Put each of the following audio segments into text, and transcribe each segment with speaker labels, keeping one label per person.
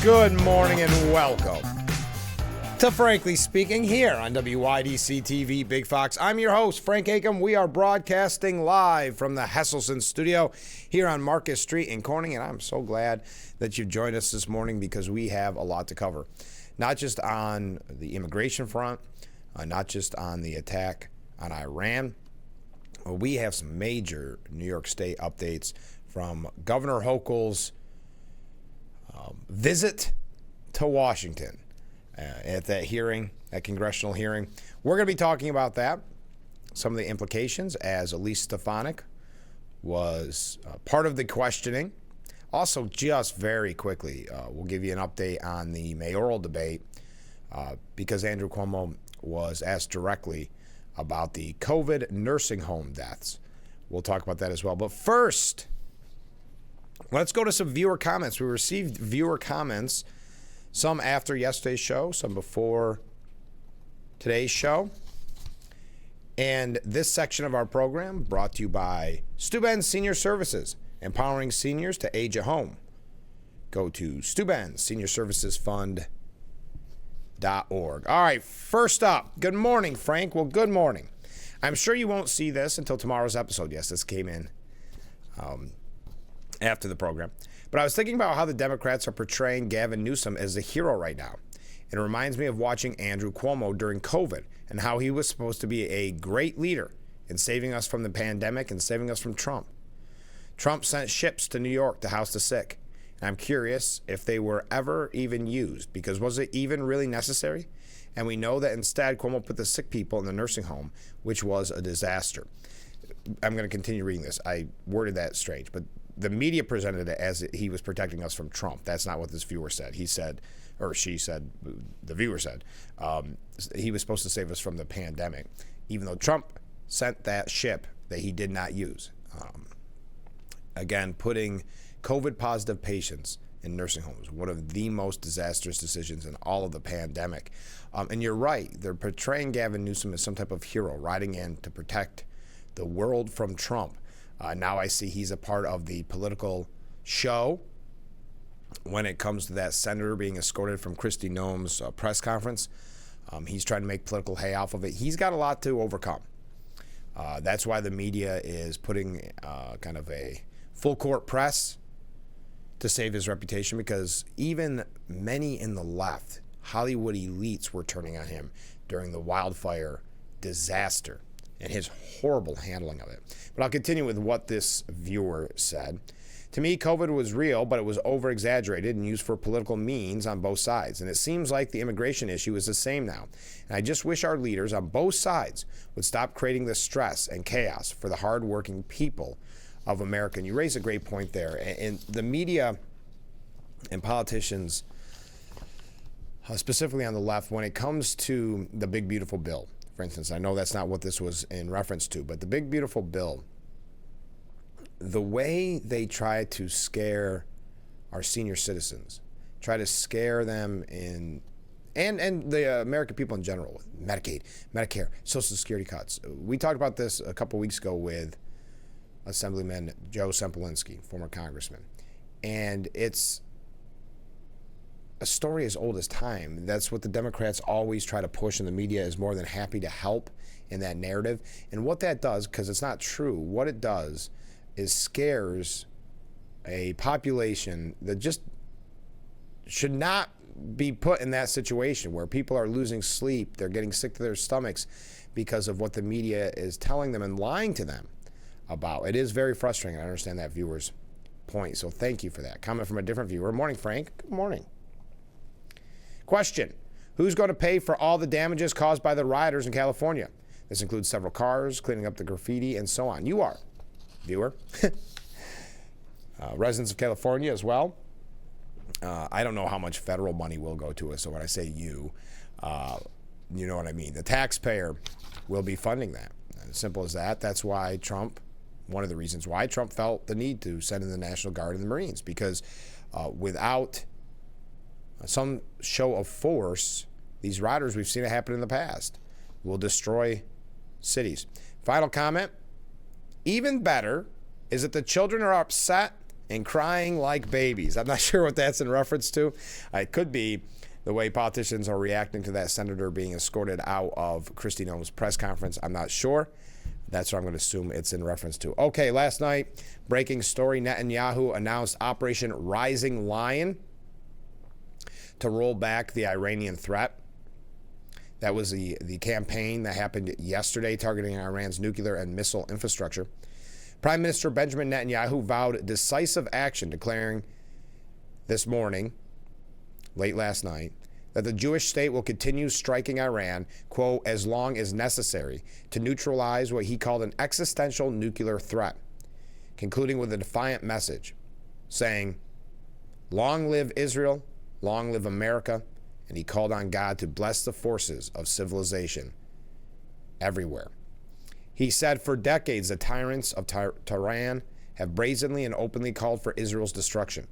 Speaker 1: Good morning and welcome to Frankly Speaking here on WYDC TV Big Fox. I'm your host, Frank Acom. We are broadcasting live from the Hesselson studio here on Marcus Street in Corning, and I'm so glad that you've joined us this morning because we have a lot to cover. Not just on the immigration front, not just on the attack on Iran. We have some major New York State updates from Governor Hochul's visit to Washington at that hearing, that congressional hearing. We're going to be talking about that, some of the implications, as Elise Stefanik was part of the questioning. Also, just very quickly, we'll give you an update on the mayoral debate because Andrew Cuomo was asked directly about the COVID nursing home deaths. We'll talk about that as well. But first, let's go to some viewer comments. We received viewer comments, some after yesterday's show, some before today's show. And this section of our program brought to you by Steuben's Senior Services, empowering seniors to age at home. Go to Steuben's Senior Services Fund.org. All right, first up, good morning, Frank. Well, good morning. I'm sure you won't see this until tomorrow's episode. Yes, this came in after the program. But I was thinking about how the Democrats are portraying Gavin Newsom as a hero right now. It reminds me of watching Andrew Cuomo during COVID and how he was supposed to be a great leader in saving us from the pandemic and saving us from Trump. Trump sent ships to New York to house the sick. And I'm curious if they were ever even used, because was it even really necessary? And we know that instead Cuomo put the sick people in the nursing home, which was a disaster. I'm going to continue reading this. I worded that strange, but the media presented it as he was protecting us from Trump. That's not what this viewer said. He said, or she said, the viewer said, he was supposed to save us from the pandemic, even though Trump sent that ship that he did not use. Again, putting COVID-positive patients in nursing homes, one of the most disastrous decisions in all of the pandemic. And you're right, they're portraying Gavin Newsom as some type of hero, riding in to protect the world from Trump. Now I see he's a part of the political show when it comes to that senator being escorted from Kristi Noem's press conference. He's trying to make political hay off of it. He's got a lot to overcome. That's why the media is putting kind of a full court press to save his reputation, because even many in the left, Hollywood elites, were turning on him during the wildfire disaster and his horrible handling of it. But I'll continue with what this viewer said. To me, COVID was real, but it was over-exaggerated and used for political means on both sides. And it seems like the immigration issue is the same now. And I just wish our leaders on both sides would stop creating the stress and chaos for the hardworking people of America. And you raise a great point there. And the media and politicians, specifically on the left, when it comes to the big, beautiful bill, for instance, I know that's not what this was in reference to, but the big, beautiful bill, the way they try to scare our senior citizens, try to scare them in, and the American people in general, with Medicaid, Medicare, Social Security cuts. We talked about this a couple weeks ago with Assemblyman Joe Sempolinski, former congressman, and it's a story as old as time. That's what the Democrats always try to push, and the media is more than happy to help in that narrative. And what that does, because it's not true, what it does is scares a population that just should not be put in that situation, where people are losing sleep, they're getting sick to their stomachs because of what the media is telling them and lying to them about. It is very frustrating. I understand that viewer's point, so thank you for that. Comment from a different viewer. Morning, Frank. Good morning. Question: who's going to pay for all the damages caused by the rioters in California? This includes several cars, cleaning up the graffiti, and so on. You are, viewer. Residents of California as well. I don't know how much federal money will go to us, so when I say you know what I mean. The taxpayer will be funding that. As simple as that. That's why Trump, one of the reasons why Trump felt the need to send in the National Guard and the Marines, because without some show of force, these rioters, we've seen it happen in the past, will destroy cities. Final comment: even better is that the children are upset and crying like babies. I'm not sure what that's in reference to. It could be the way politicians are reacting to that senator being escorted out of Kristi Noem's press conference. I'm not sure. That's what I'm going to assume it's in reference to. Okay, last night, breaking story, Netanyahu announced Operation Rising Lion to roll back the Iranian threat. That was the campaign that happened yesterday targeting Iran's nuclear and missile infrastructure. Prime Minister Benjamin Netanyahu vowed decisive action, declaring this morning, late last night, that the Jewish state will continue striking Iran, quote, as long as necessary to neutralize what he called an existential nuclear threat, concluding with a defiant message, saying, long live Israel, long live America, and he called on God to bless the forces of civilization everywhere. He said, for decades, the tyrants of Tehran have brazenly and openly called for Israel's destruction,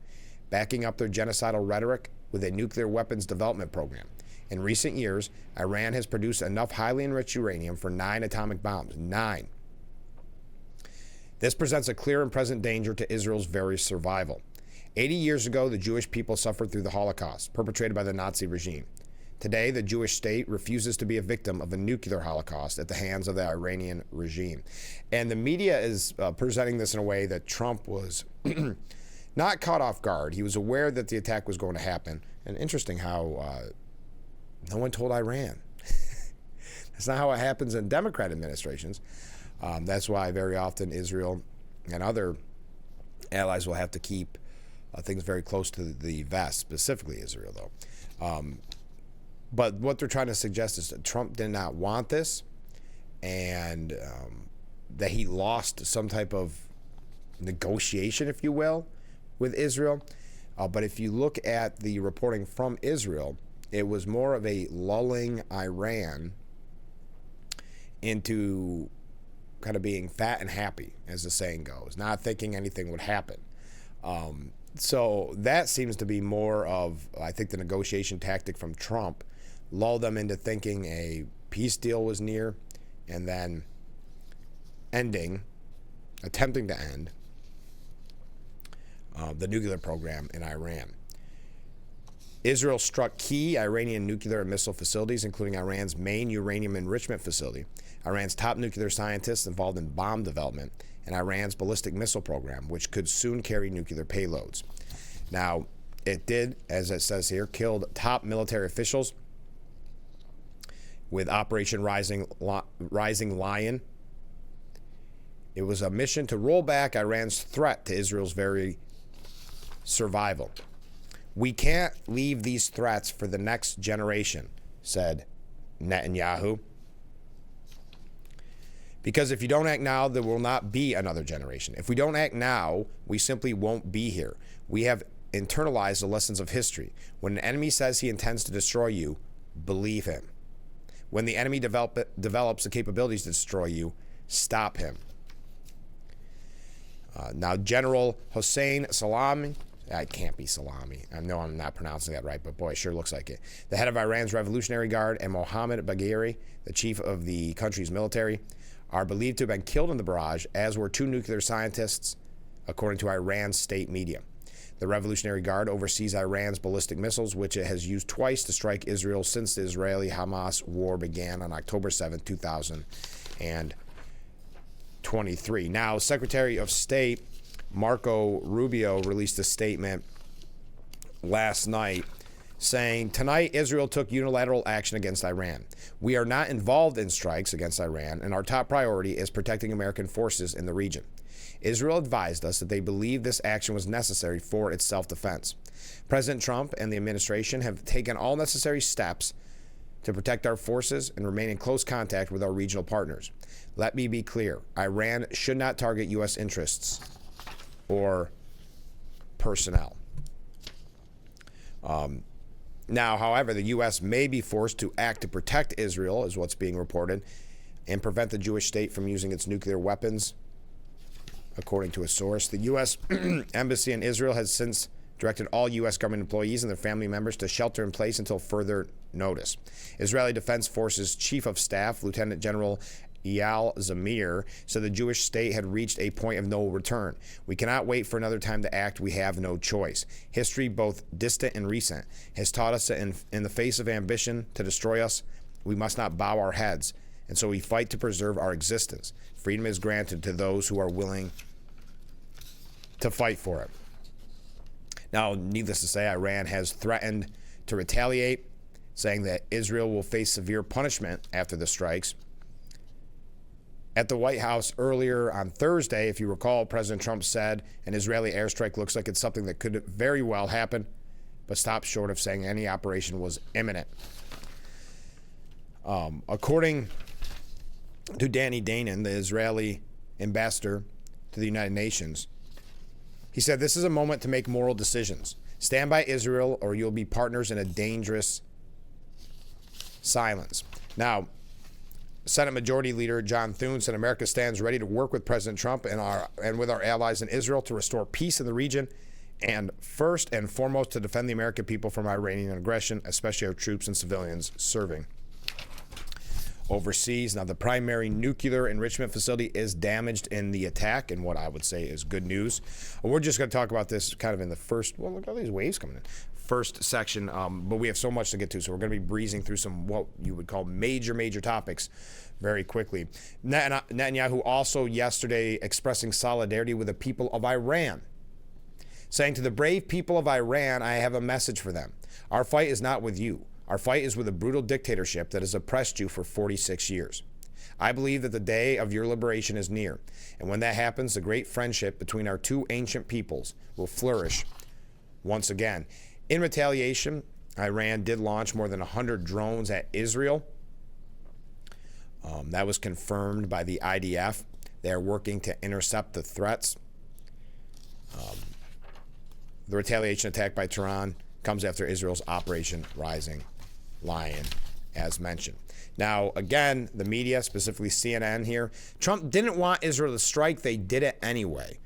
Speaker 1: backing up their genocidal rhetoric with a nuclear weapons development program. In recent years, Iran has produced enough highly enriched uranium for 9 atomic bombs. 9. This presents a clear and present danger to Israel's very survival. 80 years ago, the Jewish people suffered through the Holocaust, perpetrated by the Nazi regime. Today, the Jewish state refuses to be a victim of a nuclear holocaust at the hands of the Iranian regime. And the media is presenting this in a way that Trump was not caught off guard. He was aware that the attack was going to happen. And interesting how no one told Iran. That's not how it happens in Democrat administrations. That's why very often Israel and other allies will have to keep things very close to the vest, specifically Israel, though. But what they're trying to suggest is that Trump did not want this, and that he lost some type of negotiation, if you will, with Israel. But if you look at the reporting from Israel, it was more of a lulling Iran into kind of being fat and happy, as the saying goes, not thinking anything would happen. So that seems to be more of, I think, the negotiation tactic from Trump, lull them into thinking a peace deal was near, and then attempting to end the nuclear program in Iran. Israel struck key Iranian nuclear and missile facilities, including Iran's main uranium enrichment facility, Iran's top nuclear scientists involved in bomb development, and Iran's ballistic missile program, which could soon carry nuclear payloads. Now, it did, as it says here, killed top military officials with Operation Rising Lion. It was a mission to roll back Iran's threat to Israel's very survival. We can't leave these threats for the next generation, said Netanyahu. Because if you don't act now, there will not be another generation. If we don't act now, we simply won't be here. We have internalized the lessons of history. When an enemy says he intends to destroy you, believe him. When the enemy develops the capabilities to destroy you, stop him. Now, General Hossein Salami, it can't be Salami. I know I'm not pronouncing that right, but boy, it sure looks like it. The head of Iran's Revolutionary Guard, and Mohammad Bagheri, the chief of the country's military, are believed to have been killed in the barrage, as were 2 nuclear scientists, according to Iran's state media. The Revolutionary Guard oversees Iran's ballistic missiles, which it has used twice to strike Israel since the Israeli-Hamas war began on October 7, 2023. Now, Secretary of State Marco Rubio released a statement last night saying, tonight Israel took unilateral action against Iran. We are not involved in strikes against Iran, and our top priority is protecting American forces in the region. Israel advised us that they believe this action was necessary for its self-defense. President Trump and the administration have taken all necessary steps to protect our forces and remain in close contact with our regional partners. Let me be clear. Iran should not target U.S. interests or personnel. Now, however, the U.S. may be forced to act to protect Israel, is what's being reported, and prevent the Jewish state from using its nuclear weapons, according to a source. The U.S. Embassy in Israel has since directed all U.S. government employees and their family members to shelter in place until further notice. Israeli Defense Forces Chief of Staff, Lieutenant General Eyal Zamir said the Jewish state had reached a point of no return. We cannot wait for another time to act. We have no choice. History, both distant and recent, has taught us that in the face of ambition to destroy us, we must not bow our heads. And so we fight to preserve our existence. Freedom is granted to those who are willing to fight for it. Now, needless to say, Iran has threatened to retaliate, saying that Israel will face severe punishment after the strikes. At the White House earlier on Thursday, if you recall, President Trump said an Israeli airstrike looks like it's something that could very well happen, but stopped short of saying any operation was imminent. According to Danny Danon, the Israeli ambassador to the United Nations, he said, "This is a moment to make moral decisions. Stand by Israel or you'll be partners in a dangerous silence." Now, Senate Majority Leader John Thune said America stands ready to work with President Trump and with our allies in Israel to restore peace in the region, and first and foremost to defend the American people from Iranian aggression, especially our troops and civilians serving overseas. Now, the primary nuclear enrichment facility is damaged in the attack, and what I would say is good news. We're just going to talk about this kind of in the first, well, look at all these waves coming in, first section, but we have so much to get to, so we're going to be breezing through some what you would call major topics very quickly. Netanyahu also yesterday expressing solidarity with the people of Iran, saying to the brave people of Iran, I have a message for them. Our fight is not with you. Our fight is with a brutal dictatorship that has oppressed you for 46 years. I believe that the day of your liberation is near, and when that happens, the great friendship between our two ancient peoples will flourish once again. In retaliation, Iran did launch more than 100 drones at Israel. That was confirmed by the IDF. They are working to intercept the threats. The retaliation attack by Tehran comes after Israel's Operation Rising Lion, as mentioned. Now, again, the media, specifically CNN here, Trump didn't want Israel to strike. They did it anyway.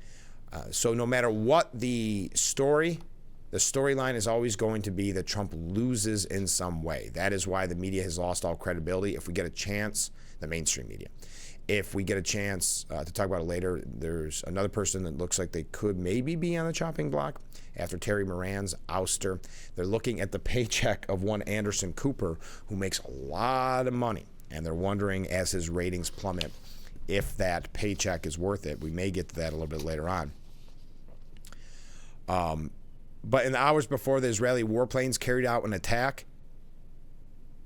Speaker 1: So no matter what the storyline is always going to be that Trump loses in some way. That is why the media has lost all credibility. If we get a chance, the mainstream media, if we get a chance to talk about it later, there's another person that looks like they could maybe be on the chopping block after Terry Moran's ouster. They're looking at the paycheck of one Anderson Cooper, who makes a lot of money, and they're wondering, as his ratings plummet, if that paycheck is worth it. We may get to that a little bit later on. But in the hours before the Israeli warplanes carried out an attack,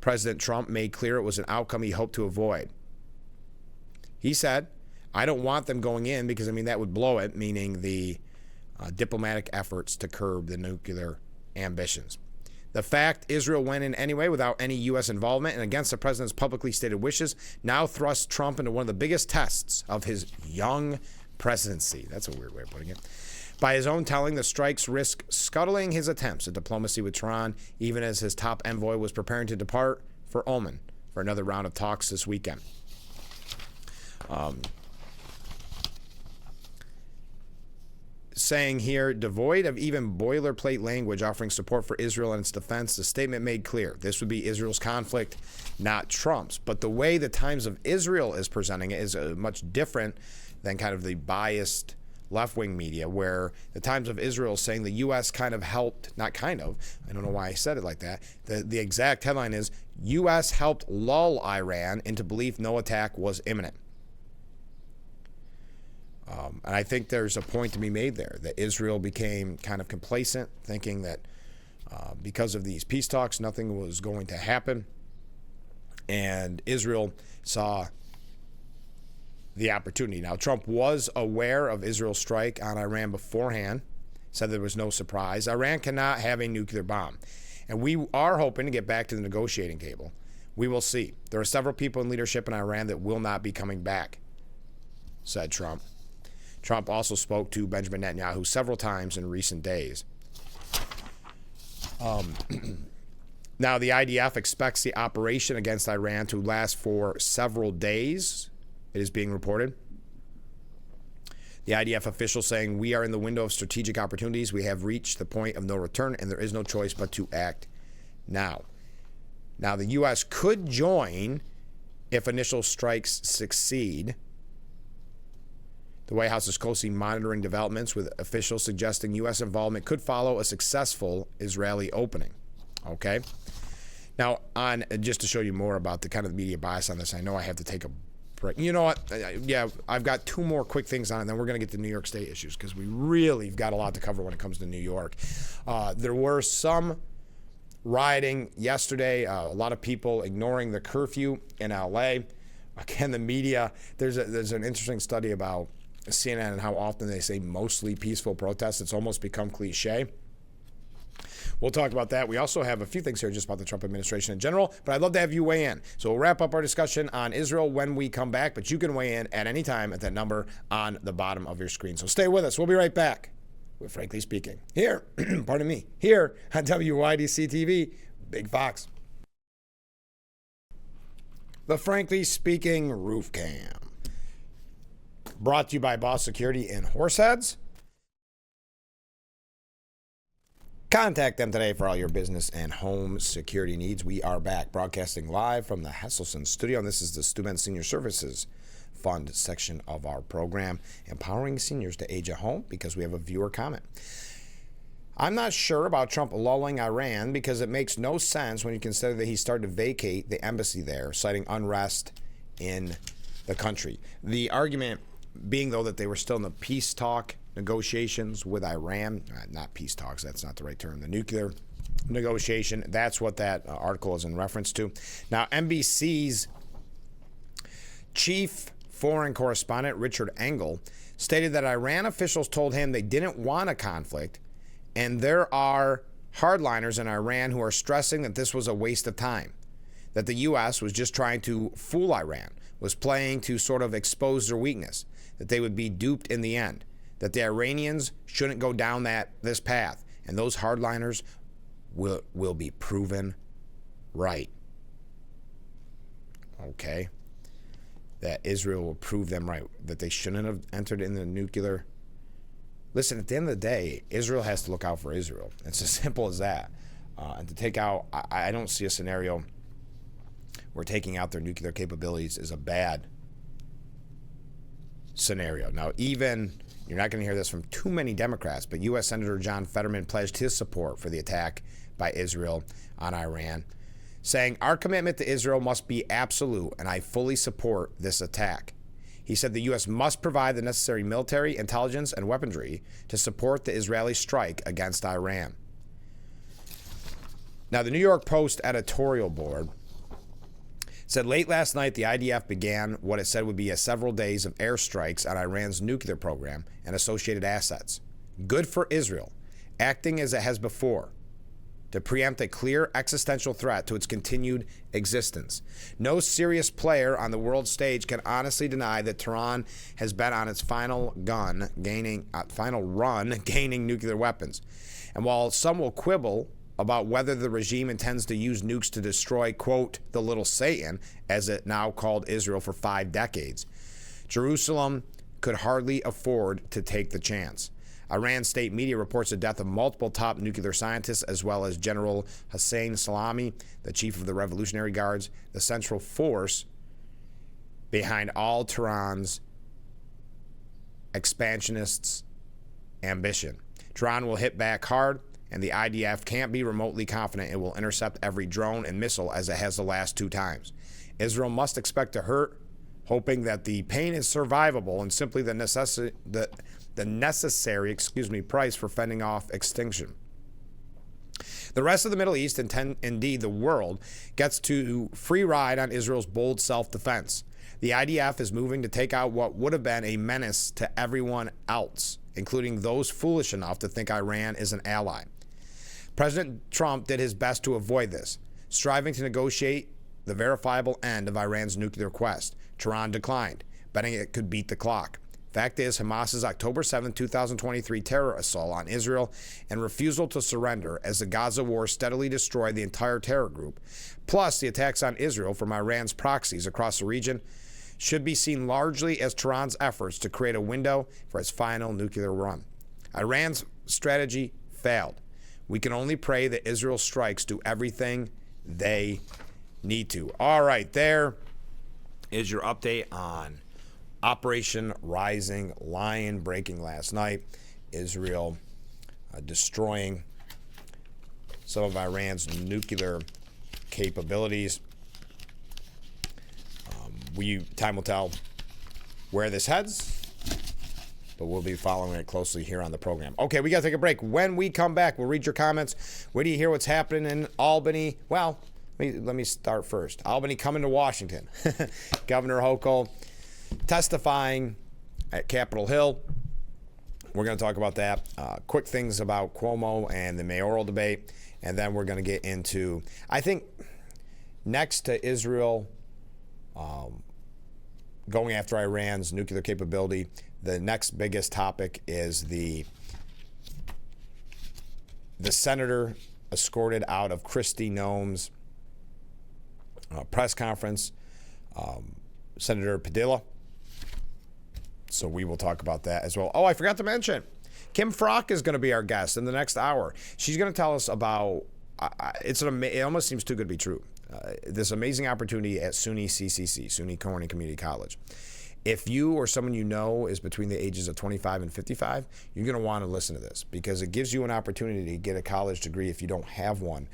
Speaker 1: President Trump made clear it was an outcome he hoped to avoid. He said, I don't want them going in because, that would blow it, meaning the diplomatic efforts to curb the nuclear ambitions. The fact Israel went in anyway without any U.S. involvement and against the president's publicly stated wishes now thrusts Trump into one of the biggest tests of his young presidency. That's a weird way of putting it. By his own telling, the strikes risk scuttling his attempts at diplomacy with Tehran, even as his top envoy was preparing to depart for Oman for another round of talks this weekend. Saying here, devoid of even boilerplate language offering support for Israel and its defense, the statement made clear this would be Israel's conflict, not Trump's. But the way the Times of Israel is presenting it is much different than kind of the biased left-wing media, where the Times of Israel is saying the U.S. kind of helped, not kind of, I don't know why I said it like that. The exact headline is, U.S. helped lull Iran into belief no attack was imminent. And I think there's a point to be made there, that Israel became kind of complacent, thinking that because of these peace talks, nothing was going to happen. And Israel saw the opportunity. Now, Trump was aware of Israel's strike on Iran beforehand, said there was no surprise. Iran cannot have a nuclear bomb. And we are hoping to get back to the negotiating table. We will see. There are several people in leadership in Iran that will not be coming back, said Trump. Trump also spoke to Benjamin Netanyahu several times in recent days. Now, the IDF expects the operation against Iran to last for several days, it is being reported. The IDF official saying, we are in the window of strategic opportunities. We have reached the point of no return, and there is no choice but to act now. Now, the U.S. could join If initial strikes succeed, the White House is closely monitoring developments, with officials suggesting U.S. involvement could follow a successful Israeli opening. Okay? Now, just to show you more about the kind of media bias on this, I know I have to take a break. You know what? Yeah, I've got two more quick things on it, and then we're going to get to New York State issues, because we really have got a lot to cover when it comes to New York. There were some rioting yesterday, a lot of people ignoring the curfew in L.A. Again, the media, there's an interesting study about CNN and how often they say mostly peaceful protests. It's almost become cliche. We'll talk about that. We also have a few things here just about the Trump administration in general, but I'd love to have you weigh in. So we'll wrap up our discussion on Israel when we come back, but you can weigh in at any time at that number on the bottom of your screen. So stay with us. We'll be right back with Frankly Speaking here, pardon me, here on WYDC TV, Big Fox. The Frankly Speaking Roof Cam. Brought to you by Boss Security in Horseheads. Contact them today for all your business and home security needs. We are back broadcasting live from the Hesselson studio, and this is the Steuben Senior Services Fund section of our program, empowering seniors to age at home, because we have a viewer comment. I'm not sure about Trump lulling Iran, because it makes no sense when you consider that he started to vacate the embassy there, citing unrest in the country. The argument being, though, that they were still in the peace talk negotiations with Iran. Not peace talks, that's not the right term. The nuclear negotiation, that's what that article is in reference to. Now, NBC's chief foreign correspondent, Richard Engel, stated that Iran officials told him they didn't want a conflict, and there are hardliners in Iran who are stressing that this was a waste of time, that the U.S. was just trying to fool Iran, was playing to sort of expose their weakness, that they would be duped in the end, that the Iranians shouldn't go down this path, and those hardliners will be proven right. Okay? That Israel will prove them right, that they shouldn't have entered in the nuclear. Listen, at the end of the day, Israel has to look out for Israel. It's as simple as that. And to take out, I don't see a scenario where taking out their nuclear capabilities is a bad scenario. Now, even, you're not going to hear this from too many Democrats, but U.S. Senator John Fetterman pledged his support for the attack by Israel on Iran, saying, "Our commitment to Israel must be absolute, and I fully support this attack." He said the U.S. must provide the necessary military, intelligence, and weaponry to support the Israeli strike against Iran. Now, the New York Post editorial board said late last night the IDF began what it said would be several days of airstrikes on Iran's nuclear program and associated assets. Good for Israel, acting as it has before, to preempt a clear existential threat to its continued existence. No serious player on the world stage can honestly deny that Tehran has been on its final run gaining nuclear weapons. And while some will quibble about whether the regime intends to use nukes to destroy, quote, the little Satan, as it now called Israel for 5 decades, Jerusalem could hardly afford to take the chance. Iran state media reports the death of multiple top nuclear scientists, as well as General Hossein Salami, the chief of the Revolutionary Guards, the central force behind all Tehran's expansionists' ambition. Tehran will hit back hard, and the IDF can't be remotely confident it will intercept every drone and missile as it has the last 2 times. Israel must expect to hurt, hoping that the pain is survivable and simply the necessary price for fending off extinction. The rest of the Middle East, and indeed the world, gets to free ride on Israel's bold self-defense. The IDF is moving to take out what would have been a menace to everyone else, including those foolish enough to think Iran is an ally. President Trump did his best to avoid this, striving to negotiate the verifiable end of Iran's nuclear quest. Tehran declined, betting it could beat the clock. Fact is, Hamas's October 7, 2023 terror assault on Israel and refusal to surrender as the Gaza war steadily destroyed the entire terror group, plus the attacks on Israel from Iran's proxies across the region, should be seen largely as Tehran's efforts to create a window for its final nuclear run. Iran's strategy failed. We can only pray that Israel's strikes do everything they need to. All right, there is your update on Operation Rising Lion breaking last night. Israel destroying some of Iran's nuclear capabilities. Time will tell where this heads, but we'll be following it closely here on the program. Okay, we got to take a break. When we come back, we'll read your comments. Where do you hear what's happening in Albany? Well, let me start first. Albany coming to Washington. Governor Hochul testifying at Capitol Hill. We're going to talk about that. Quick things about Cuomo and the mayoral debate. And then we're going to get into, I think, next to Israel going after Iran's nuclear capability, the next biggest topic is the senator escorted out of Kristi Noem's press conference, Senator Padilla. So we will talk about that as well. Oh, I forgot to mention, Kim Frock is going to be our guest in the next hour. She's going to tell us about, it almost seems too good to be true, this amazing opportunity at SUNY CCC, SUNY Corning Community College. If you or someone you know is between the ages of 25 and 55, you're going to want to listen to this because it gives you an opportunity to get a college degree if you don't have one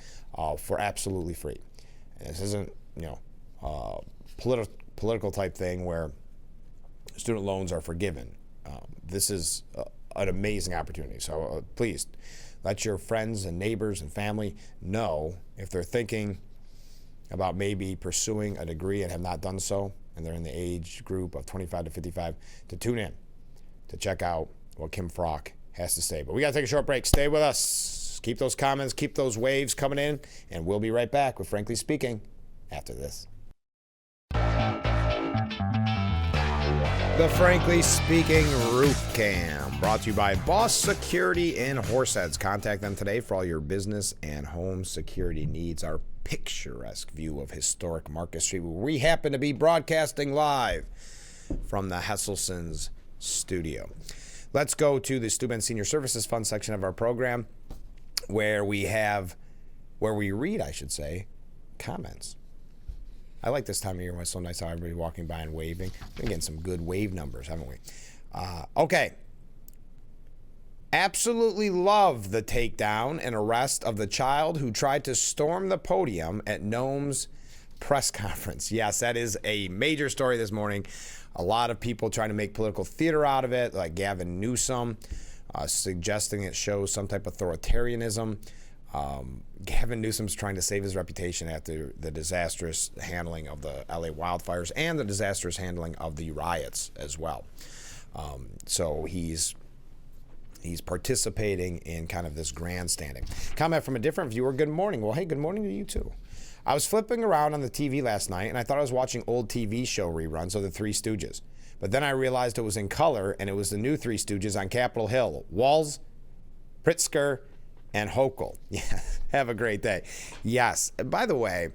Speaker 1: for absolutely free. And this isn't, political type thing where student loans are forgiven. This is an amazing opportunity. So please let your friends and neighbors and family know if they're thinking about maybe pursuing a degree and have not done so, and they're in the age group of 25 to 55, to tune in to check out what Kim Frock has to say. But we got to take a short break. Stay with us. Keep those comments, keep those waves coming in, and we'll be right back with Frankly Speaking after this. The Frankly Speaking Roof Cam, brought to you by Boss Security in Horseheads. Contact them today for all your business and home security needs. Our picturesque view of historic Market Street, where we happen to be broadcasting live from the Hesselson's studio. Let's go to the Student Senior Services Fund section of our program, where we read, comments. I like this time of year when it's so nice how everybody walking by and waving. We're getting some good wave numbers, haven't we? Okay. Absolutely love the takedown and arrest of the child who tried to storm the podium at Noem's press conference. Yes, that is a major story this morning. A lot of people trying to make political theater out of it, like Gavin Newsom, suggesting it shows some type of authoritarianism. Gavin Newsom's trying to save his reputation after the disastrous handling of the LA wildfires and the disastrous handling of the riots as well. So he's participating in kind of this grandstanding. Comment from a different viewer. Good morning. Well, hey, good morning to you too. I was flipping around on the TV last night and I thought I was watching old TV show reruns of the Three Stooges. But then I realized it was in color and it was the new Three Stooges on Capitol Hill. Walz, Pritzker, and Hochul. Yeah, have a great day. Yes. By the way,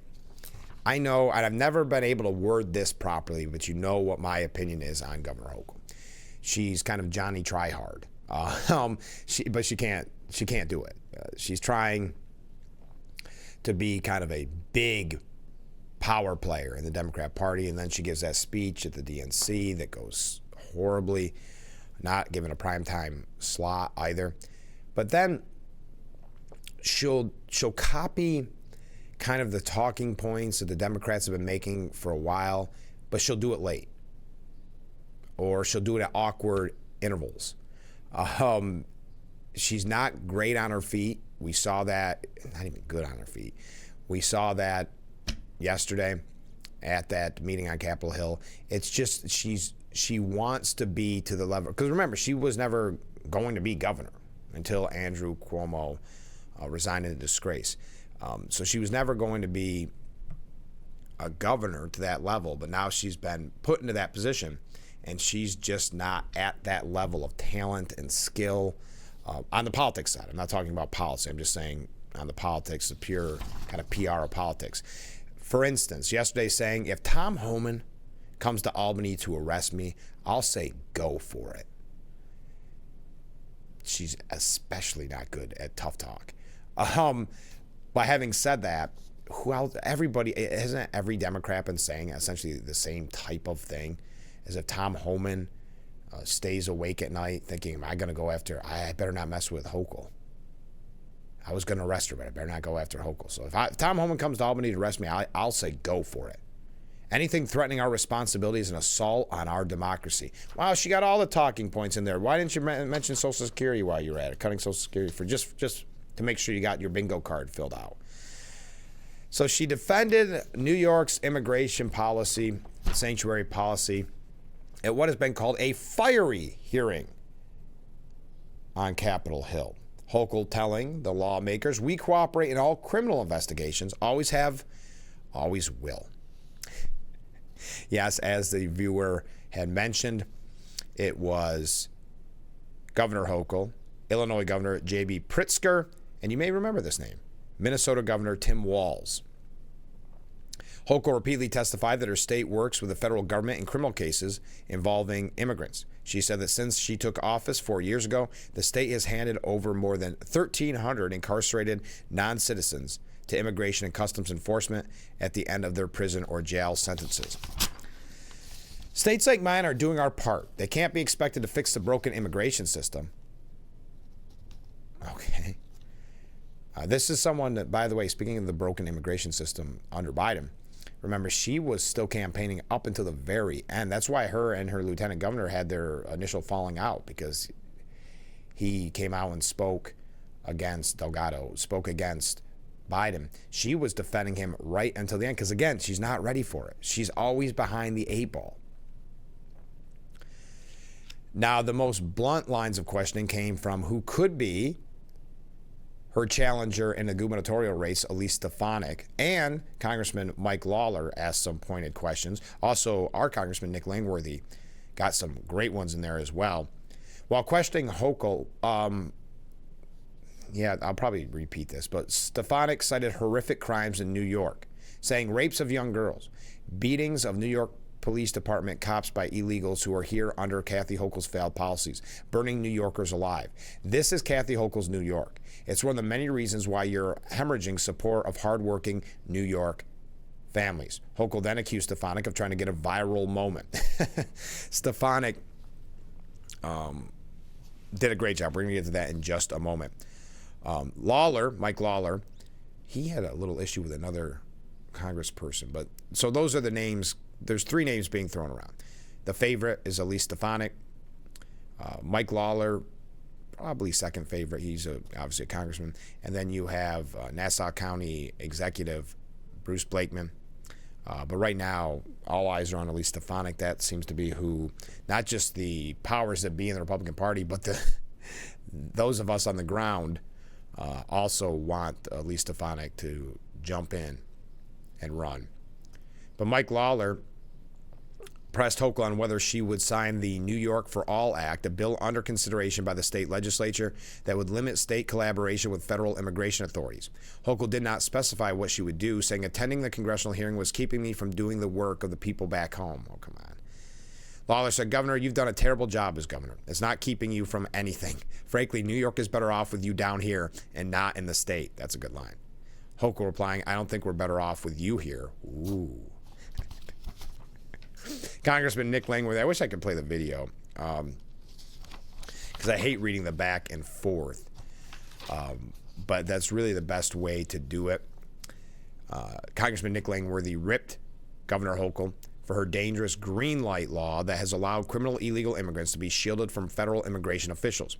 Speaker 1: I know, and I've never been able to word this properly, but you know what my opinion is on Governor Hochul. She's kind of Johnny Tryhard, but she can't do it. She's trying to be kind of a big power player in the Democrat Party, and then she gives that speech at the DNC that goes horribly, not given a primetime slot either. But then she'll copy kind of the talking points that the Democrats have been making for a while, but she'll do it late. Or she'll do it at awkward intervals. She's not great on her feet. We saw that, not even good on her feet. We saw that yesterday at that meeting on Capitol Hill. It's just she wants to be to the level, because remember, she was never going to be governor until Andrew Cuomo resigned in disgrace. So she was never going to be a governor to that level, but now she's been put into that position, and she's just not at that level of talent and skill on the politics side. I'm not talking about policy. I'm just saying on the politics, the pure kind of PR of politics. For instance, yesterday saying, if Tom Homan comes to Albany to arrest me, I'll say go for it. She's especially not good at tough talk. By having said that, who else? Everybody, hasn't every Democrat been saying essentially the same type of thing? As if Tom Homan stays awake at night thinking, am I going to go after, I better not mess with Hochul. I was going to arrest her, but I better not go after Hochul. So if Tom Homan comes to Albany to arrest me, I'll say go for it. Anything threatening our responsibility is an assault on our democracy. Wow, she got all the talking points in there. Why didn't you mention Social Security while you were at it? Cutting Social Security for just to make sure you got your bingo card filled out. So she defended New York's immigration policy, sanctuary policy, at what has been called a fiery hearing on Capitol Hill. Hochul telling the lawmakers, we cooperate in all criminal investigations, always have, always will. Yes, as the viewer had mentioned, it was Governor Hochul, Illinois Governor J.B. Pritzker, and you may remember this name, Minnesota Governor Tim Walz. Hochul repeatedly testified that her state works with the federal government in criminal cases involving immigrants. She said that since she took office 4 years ago, the state has handed over more than 1,300 incarcerated non-citizens to Immigration and Customs Enforcement at the end of their prison or jail sentences. States like mine are doing our part. They can't be expected to fix the broken immigration system. Okay. This is someone that, by the way, speaking of the broken immigration system under Biden, remember, she was still campaigning up until the very end. That's why her and her lieutenant governor had their initial falling out, because he came out and spoke against Delgado, spoke against Biden. She was defending him right until the end because, again, she's not ready for it. She's always behind the eight ball. Now, the most blunt lines of questioning came from who could be her challenger in the gubernatorial race, Elise Stefanik, and Congressman Mike Lawler asked some pointed questions. Also, our Congressman Nick Langworthy got some great ones in there as well. While questioning Hochul, I'll probably repeat this, but Stefanik cited horrific crimes in New York, saying rapes of young girls, beatings of New York Police Department cops by illegals who are here under Kathy Hochul's failed policies, burning New Yorkers alive. This is Kathy Hochul's New York. It's one of the many reasons why you're hemorrhaging support of hardworking New York families. Hochul then accused Stefanik of trying to get a viral moment. Stefanik did a great job. We're going to get to that in just a moment. Mike Lawler, he had a little issue with another congressperson. But so those are the names. There's three names being thrown around. The favorite is Elise Stefanik. Mike Lawler, probably second favorite. He's obviously a congressman. And then you have Nassau County Executive Bruce Blakeman. But right now, all eyes are on Elise Stefanik. That seems to be who, not just the powers that be in the Republican Party, but those of us on the ground also want Elise Stefanik to jump in and run. But Mike Lawler pressed Hochul on whether she would sign the New York for All Act, a bill under consideration by the state legislature that would limit state collaboration with federal immigration authorities. Hochul did not specify what she would do, saying attending the congressional hearing was keeping me from doing the work of the people back home. Oh, come on. Lawler said, Governor, you've done a terrible job as governor. It's not keeping you from anything. Frankly, New York is better off with you down here and not in the state. That's a good line. Hochul replying, I don't think we're better off with you here. Ooh. Congressman Nick Langworthy, I wish I could play the video because I hate reading the back and forth, but that's really the best way to do it. Congressman Nick Langworthy ripped Governor Hochul for her dangerous green light law that has allowed criminal illegal immigrants to be shielded from federal immigration officials.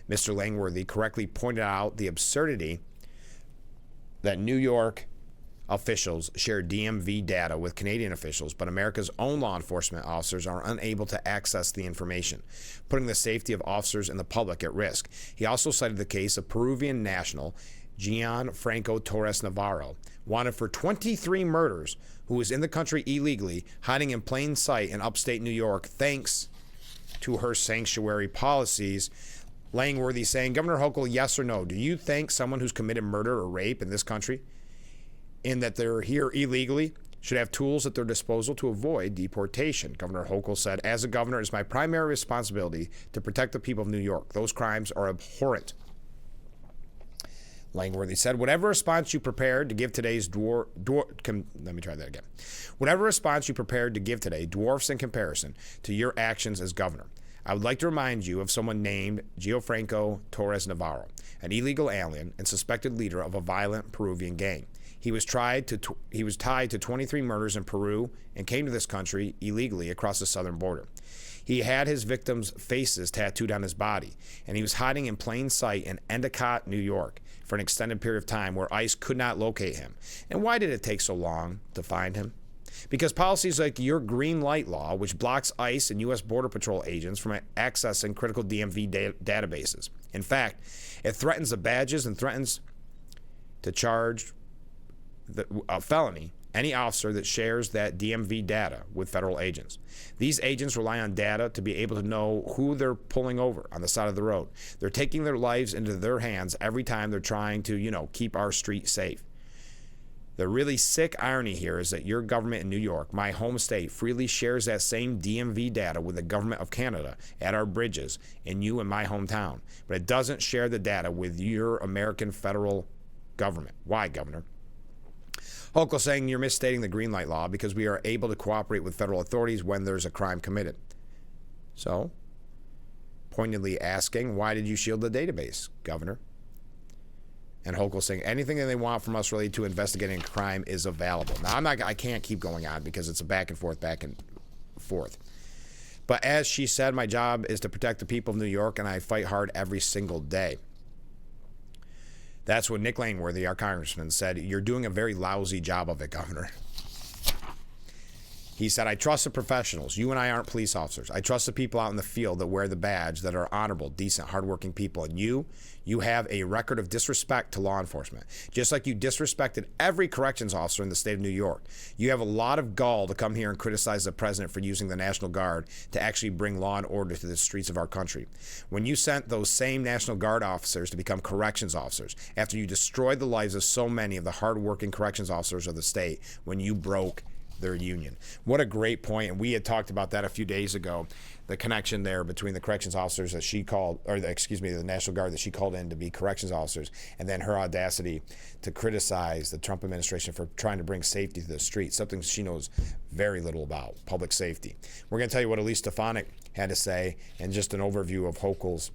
Speaker 1: Mr. Langworthy correctly pointed out the absurdity that New York officials share DMV data with Canadian officials, but America's own law enforcement officers are unable to access the information, putting the safety of officers and the public at risk. He also cited the case of Peruvian national Gianfranco Torres Navarro, wanted for 23 murders, who was in the country illegally, hiding in plain sight in upstate New York, thanks to her sanctuary policies. Langworthy saying, Governor Hochul, yes or no, do you think someone who's committed murder or rape in this country, in that they're here illegally, should have tools at their disposal to avoid deportation? Governor Hochul said, as a governor, it is my primary responsibility to protect the people of New York. Those crimes are abhorrent. Langworthy said, whatever response you prepared to give today's Whatever response you prepared to give today dwarfs in comparison to your actions as governor. I would like to remind you of someone named Gianfranco Torres Navarro, an illegal alien and suspected leader of a violent Peruvian gang. He was tied to 23 murders in Peru and came to this country illegally across the southern border. He had his victims' faces tattooed on his body, and he was hiding in plain sight in Endicott, New York, for an extended period of time where ICE could not locate him. And why did it take so long to find him? Because policies like your green light law, which blocks ICE and U.S. Border Patrol agents from accessing critical DMV databases. In fact, it threatens the badges and threatens to charge a felony any officer that shares that DMV data with federal agents. These agents rely on data to be able to know who they're pulling over on the side of the road. They're taking their lives into their hands every time they're trying to, keep our street safe. The really sick irony here is that your government in New York, my home state, freely shares that same DMV data with the government of Canada at our bridges in you and my hometown, but it doesn't share the data with your American federal government. Why, Governor? Hochul saying you're misstating the green light law because we are able to cooperate with federal authorities when there's a crime committed. So, pointedly asking, why did you shield the database, Governor? And Hochul saying anything that they want from us related to investigating a crime is available. Now, I can't keep going on because it's a back and forth. But as she said, my job is to protect the people of New York, and I fight hard every single day. That's what Nick Langworthy, our congressman, said. You're doing a very lousy job of it, Governor. He said, I trust the professionals. You and I aren't police officers. I trust the people out in the field that wear the badge, that are honorable, decent, hardworking people. And you have a record of disrespect to law enforcement, just like you disrespected every corrections officer in the state of New York. You have a lot of gall to come here and criticize the president for using the National Guard to actually bring law and order to the streets of our country. When you sent those same National Guard officers to become corrections officers, after you destroyed the lives of so many of the hardworking corrections officers of the state when you broke their union. What a great point. And we had talked about that a few days ago, the connection there between the corrections officers that she called, the National Guard that she called in to be corrections officers, and then her audacity to criticize the Trump administration for trying to bring safety to the streets, something she knows very little about, public safety. We're going to tell you what Elise Stefanik had to say, and just an overview of Hochul's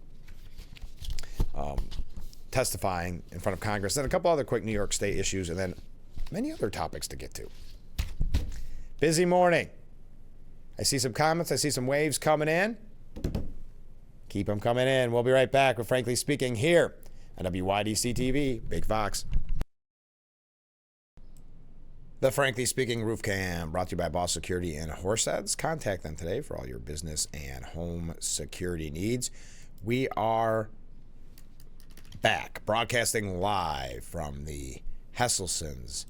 Speaker 1: testifying in front of Congress, and a couple other quick New York State issues, and then many other topics to get to. Busy morning. I see some comments. I see some waves coming in. Keep them coming in. We'll be right back with Frankly Speaking here on WYDC TV, Big Fox. The Frankly Speaking Roof Cam brought to you by Boss Security in Horseheads. Contact them today for all your business and home security needs. We are back, broadcasting live from the Hesselson's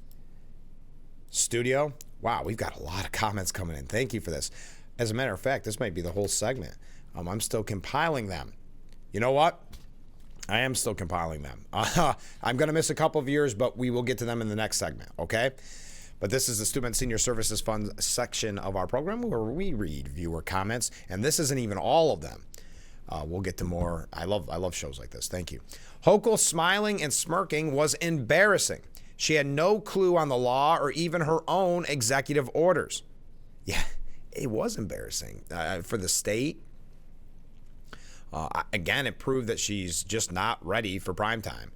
Speaker 1: studio. Wow, we've got a lot of comments coming in. Thank you for this. As a matter of fact, this might be the whole segment. I'm still compiling them. You know what? I am still compiling them. I'm going to miss a couple of years, but we will get to them in the next segment, okay? But this is the Student Senior Services Fund section of our program where we read viewer comments, and this isn't even all of them. We'll get to more. I love shows like this. Thank you. Hochul smiling and smirking was embarrassing. She had no clue on the law or even her own executive orders. Yeah, it was embarrassing for the state. Again, it proved that she's just not ready for prime time,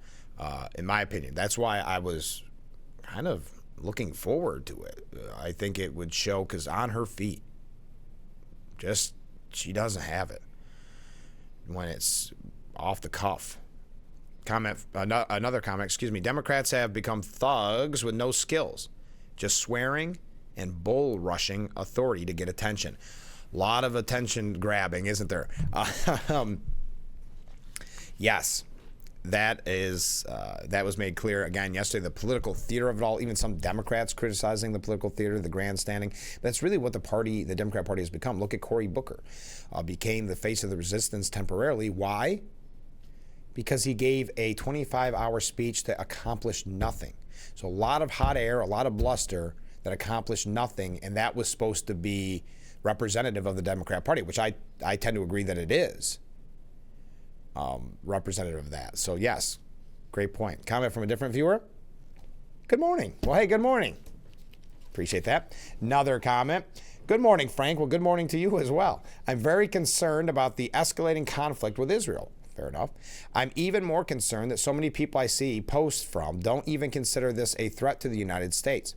Speaker 1: in my opinion. That's why I was kind of looking forward to it. I think it would show, because on her feet, she doesn't have it when it's off the cuff. Another comment, Democrats have become thugs with no skills, just swearing and bull rushing authority to get attention. A lot of attention grabbing, isn't there? Yes, that was made clear again yesterday. The political theater of it all, even some Democrats criticizing the political theater, the grandstanding. That's really what the Democrat Party has become. Look at Cory Booker, became the face of the resistance temporarily. Why? Because he gave a 25-hour speech that accomplished nothing. So a lot of hot air, a lot of bluster that accomplished nothing, and that was supposed to be representative of the Democrat Party, which I tend to agree that it is representative of that. So yes, Great point. Comment from a different viewer. Good morning. Well, hey, good morning. Appreciate that. Another comment. Good morning, Frank. Well, good morning to you as well. I'm very concerned about the escalating conflict with Israel. Fair enough. I'm even more concerned that so many people I see posts from don't even consider this a threat to the United States.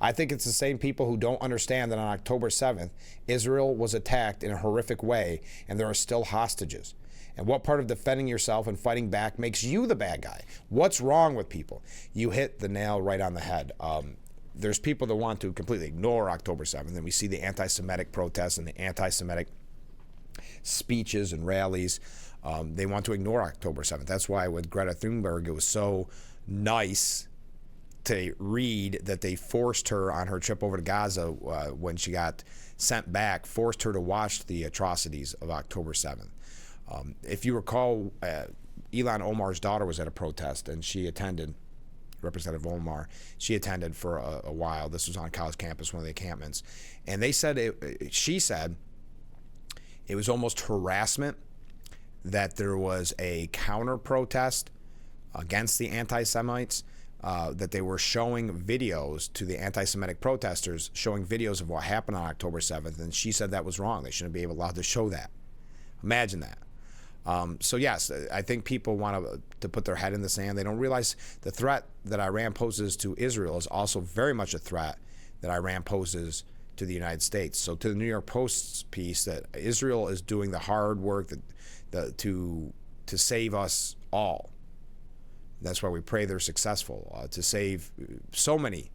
Speaker 1: I think it's the same people who don't understand that on October 7th, Israel was attacked in a horrific way and there are still hostages. And what part of defending yourself and fighting back makes you the bad guy? What's wrong with people? You hit the nail right on the head. There's people that want to completely ignore October 7th, and we see the anti-Semitic protests and the anti-Semitic speeches and rallies. They want to ignore October 7th. That's why with Greta Thunberg, it was so nice to read that they forced her on her trip over to Gaza when she got sent back, forced her to watch the atrocities of October 7th. If you recall, Ilhan Omar's daughter was at a protest, and she attended. Representative Omar, she attended for a while. This was on college campus, one of the encampments. And they said, she said, it was almost harassment that there was a counter-protest against the anti-Semites, that they were showing videos to the anti-Semitic protesters, showing videos of what happened on October 7th. And she said that was wrong. They shouldn't be allowed to show that. Imagine that. So yes, I think people want to put their head in the sand. They don't realize the threat that Iran poses to Israel is also very much a threat that Iran poses to the United States. So to the New York Post's piece, that Israel is doing the hard work to save us all. That's why we pray they're successful, to save so many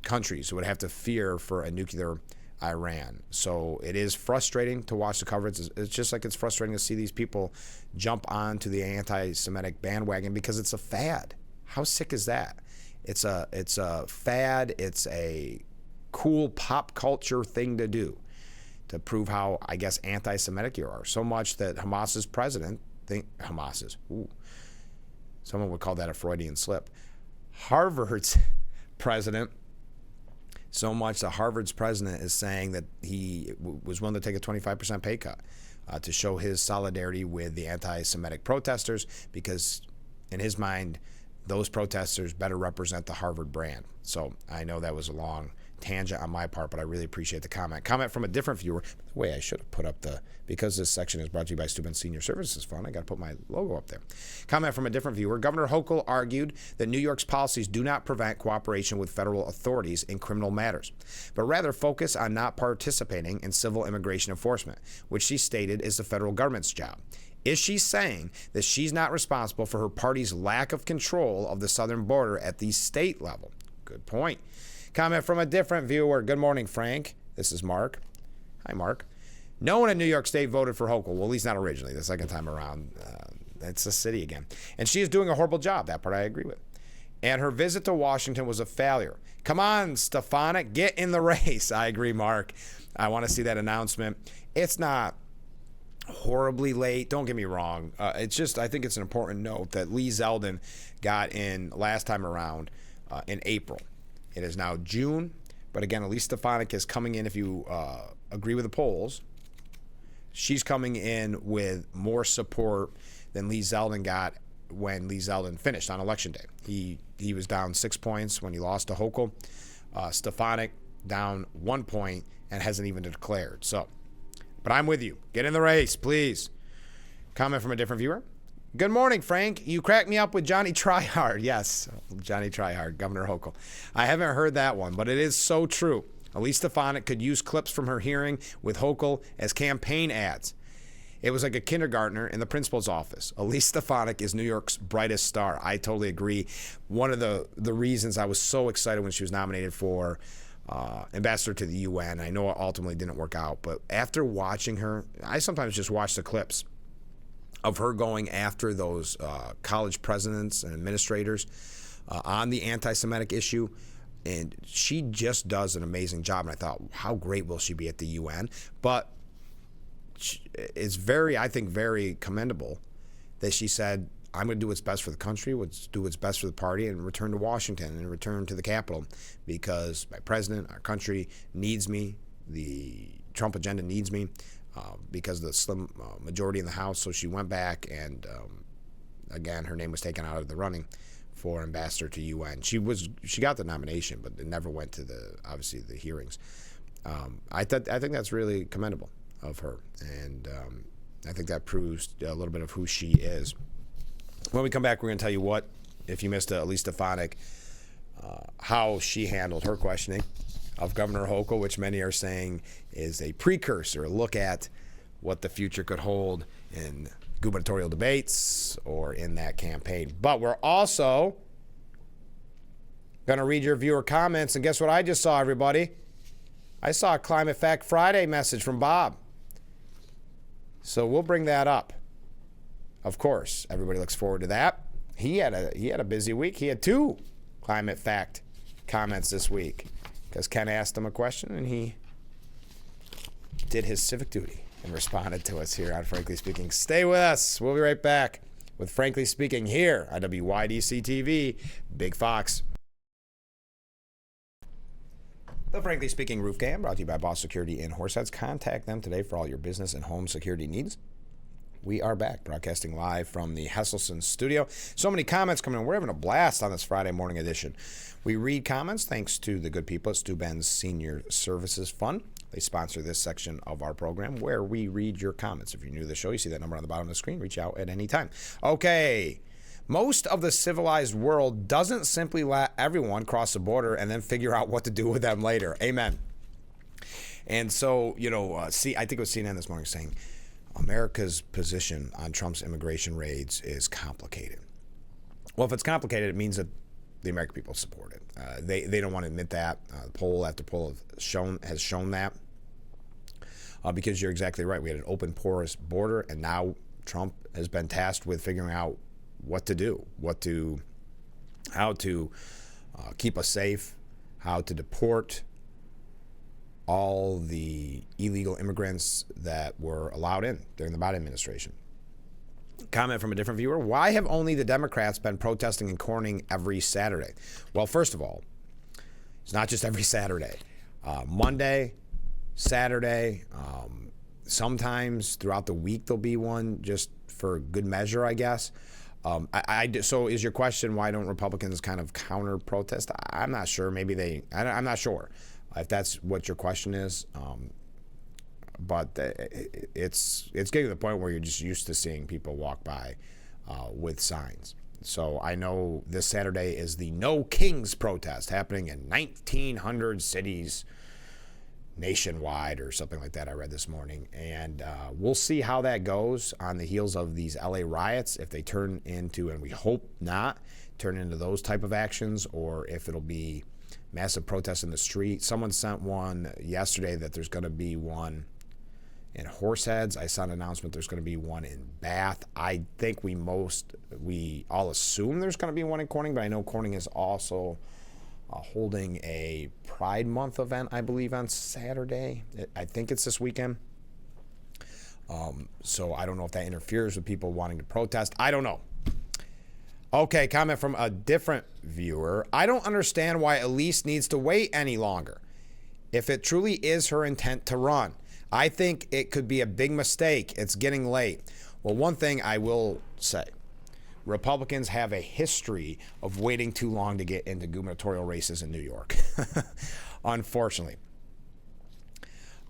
Speaker 1: countries who would have to fear for a nuclear Iran. So it is frustrating to watch the coverage. It's just like it's frustrating to see these people jump onto the anti-Semitic bandwagon because it's a fad. How sick is that? It's a fad. It's a cool pop culture thing to do to prove how, I guess, anti-Semitic you are. So much that Hamas's president, someone would call that a Freudian slip. Harvard's president, so much that Harvard's president is saying that he was willing to take a 25% pay cut to show his solidarity with the anti-Semitic protesters, because in his mind, those protesters better represent the Harvard brand. So I know that was a long tangent on my part, but I really appreciate the comment. Comment from a different viewer. By the way, I should have put up because this section is brought to you by Steuben Senior Services Fund, I got to put my logo up there. Comment from a different viewer. Governor Hochul argued that New York's policies do not prevent cooperation with federal authorities in criminal matters, but rather focus on not participating in civil immigration enforcement, which she stated is the federal government's job. Is she saying that she's not responsible for her party's lack of control of the southern border at the state level? Good point. Comment from a different viewer. Good morning, Frank. This is Mark. Hi, Mark. No one in New York State voted for Hochul. Well, at least not originally. The second time around, it's a city again. And she is doing a horrible job. That part I agree with. And her visit to Washington was a failure. Come on, Stefanik, get in the race. I agree, Mark. I want to see that announcement. It's not horribly late. Don't get me wrong. It's just, I think it's an important note that Lee Zeldin got in last time around in April. It is now June, but again, Elise Stefanik is coming in, if you agree with the polls, she's coming in with more support than Lee Zeldin got when Lee Zeldin finished on Election Day. He was down 6 points when he lost to Hochul. Stefanik down 1 point and hasn't even declared. So, but I'm with you. Get in the race, please. Comment from a different viewer. Good morning, Frank. You cracked me up with Johnny Tryhard. Yes, Johnny Tryhard, Governor Hochul. I haven't heard that one, but it is so true. Elise Stefanik could use clips from her hearing with Hochul as campaign ads. It was like a kindergartner in the principal's office. Elise Stefanik is New York's brightest star. I totally agree. One of the reasons I was so excited when she was nominated for ambassador to the UN, I know it ultimately didn't work out, but after watching her, I sometimes just watch the clips of her going after those college presidents and administrators on the anti-Semitic issue. And she just does an amazing job. And I thought, how great will she be at the UN? But it's I think, very commendable that she said, I'm going to do what's best for the country, do what's best for the party, and return to Washington and return to the Capitol because my president, our country needs me. The Trump agenda needs me. Because of the slim majority in the House. So she went back and again, her name was taken out of the running for ambassador to UN. She got the nomination, but it never went to the hearings. I think that's really commendable of her, and I think that proves a little bit of who she is. When we come back, we're going to tell you what, if you missed Elise Stefanik, how she handled her questioning of Governor Hochul, which many are saying is a precursor, a look at what the future could hold in gubernatorial debates or in that campaign. But we're also going to read your viewer comments, and guess what I just saw, everybody? I saw a Climate Fact Friday message from Bob. So we'll bring that up. Of course, everybody looks forward to that. He had a busy week. He had 2 Climate Fact comments this week because Ken asked him a question and he did his civic duty and responded to us here on Frankly Speaking. Stay with us. We'll be right back with Frankly Speaking here on WYDC TV, Big Fox. The Frankly Speaking Roof Cam brought to you by Boss Security in Horseheads. Contact them today for all your business and home security needs. We are back, broadcasting live from the Hesselson studio. So many comments coming in. We're having a blast on this Friday morning edition. We read comments thanks to the good people at Stu Ben's Senior Services Fund. They sponsor this section of our program where we read your comments. If you're new to the show, you see that number on the bottom of the screen. Reach out at any time. Okay. Most of the civilized world doesn't simply let everyone cross the border and then figure out what to do with them later. Amen. And so, I think it was CNN this morning saying America's position on Trump's immigration raids is complicated. Well, if it's complicated, it means that the American people support it. They don't want to admit that. Poll after poll has shown that. Because you're exactly right. We had an open, porous border, and now Trump has been tasked with figuring out what to do, how to keep us safe, how to deport all the illegal immigrants that were allowed in during the Biden administration. Comment from a different viewer: why have only the Democrats been protesting in Corning every Saturday? Well, first of all, it's not just every Saturday. Monday, Saturday, sometimes throughout the week there'll be one just for good measure, I guess. So is your question, why don't Republicans kind of counter protest? I'm not sure. Maybe I'm not sure if that's what your question is. But it's getting to the point where you're just used to seeing people walk by with signs. So I know this Saturday is the No Kings protest happening in 1,900 cities nationwide or something like that, I read this morning. And we'll see how that goes on the heels of these LA riots, if they turn into, and we hope not, turn into those type of actions, or if it'll be massive protests in the street. Someone sent one yesterday that there's going to be one in Horseheads. I saw an announcement there's going to be one in Bath. I think we all assume there's going to be one in Corning, but I know Corning is also holding a Pride Month event, I believe, on Saturday. I think it's this weekend. So I don't know if that interferes with people wanting to protest. I don't know. Okay, comment from a different viewer. I don't understand why Elise needs to wait any longer. If it truly is her intent to run, I think it could be a big mistake. It's getting late. Well, one thing I will say, Republicans have a history of waiting too long to get into gubernatorial races in New York, unfortunately.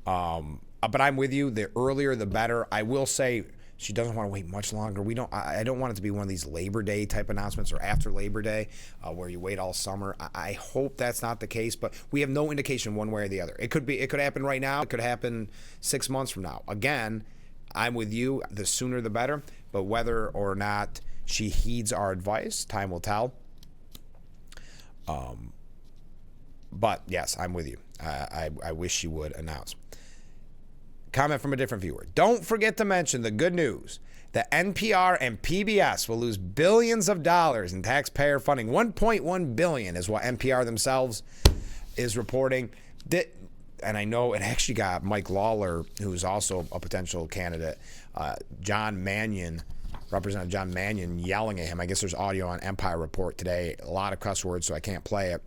Speaker 1: But I'm with you. The earlier, the better. I will say she doesn't want to wait much longer. I don't want it to be one of these Labor Day type announcements or after Labor Day where you wait all summer. I hope that's not the case, but we have no indication one way or the other. It could happen right now. It could happen 6 months from now. Again, I'm with you. The sooner the better. But whether or not she heeds our advice, time will tell. But yes, I'm with you. I wish she would announce. Comment from a different viewer. Don't forget to mention the good news that NPR and PBS will lose billions of dollars in taxpayer funding. $1.1 billion is what NPR themselves is reporting. And I know it actually got Mike Lawler, who's also a potential candidate, Representative John Mannion, yelling at him. I guess there's audio on Empire Report today. A lot of cuss words, so I can't play it.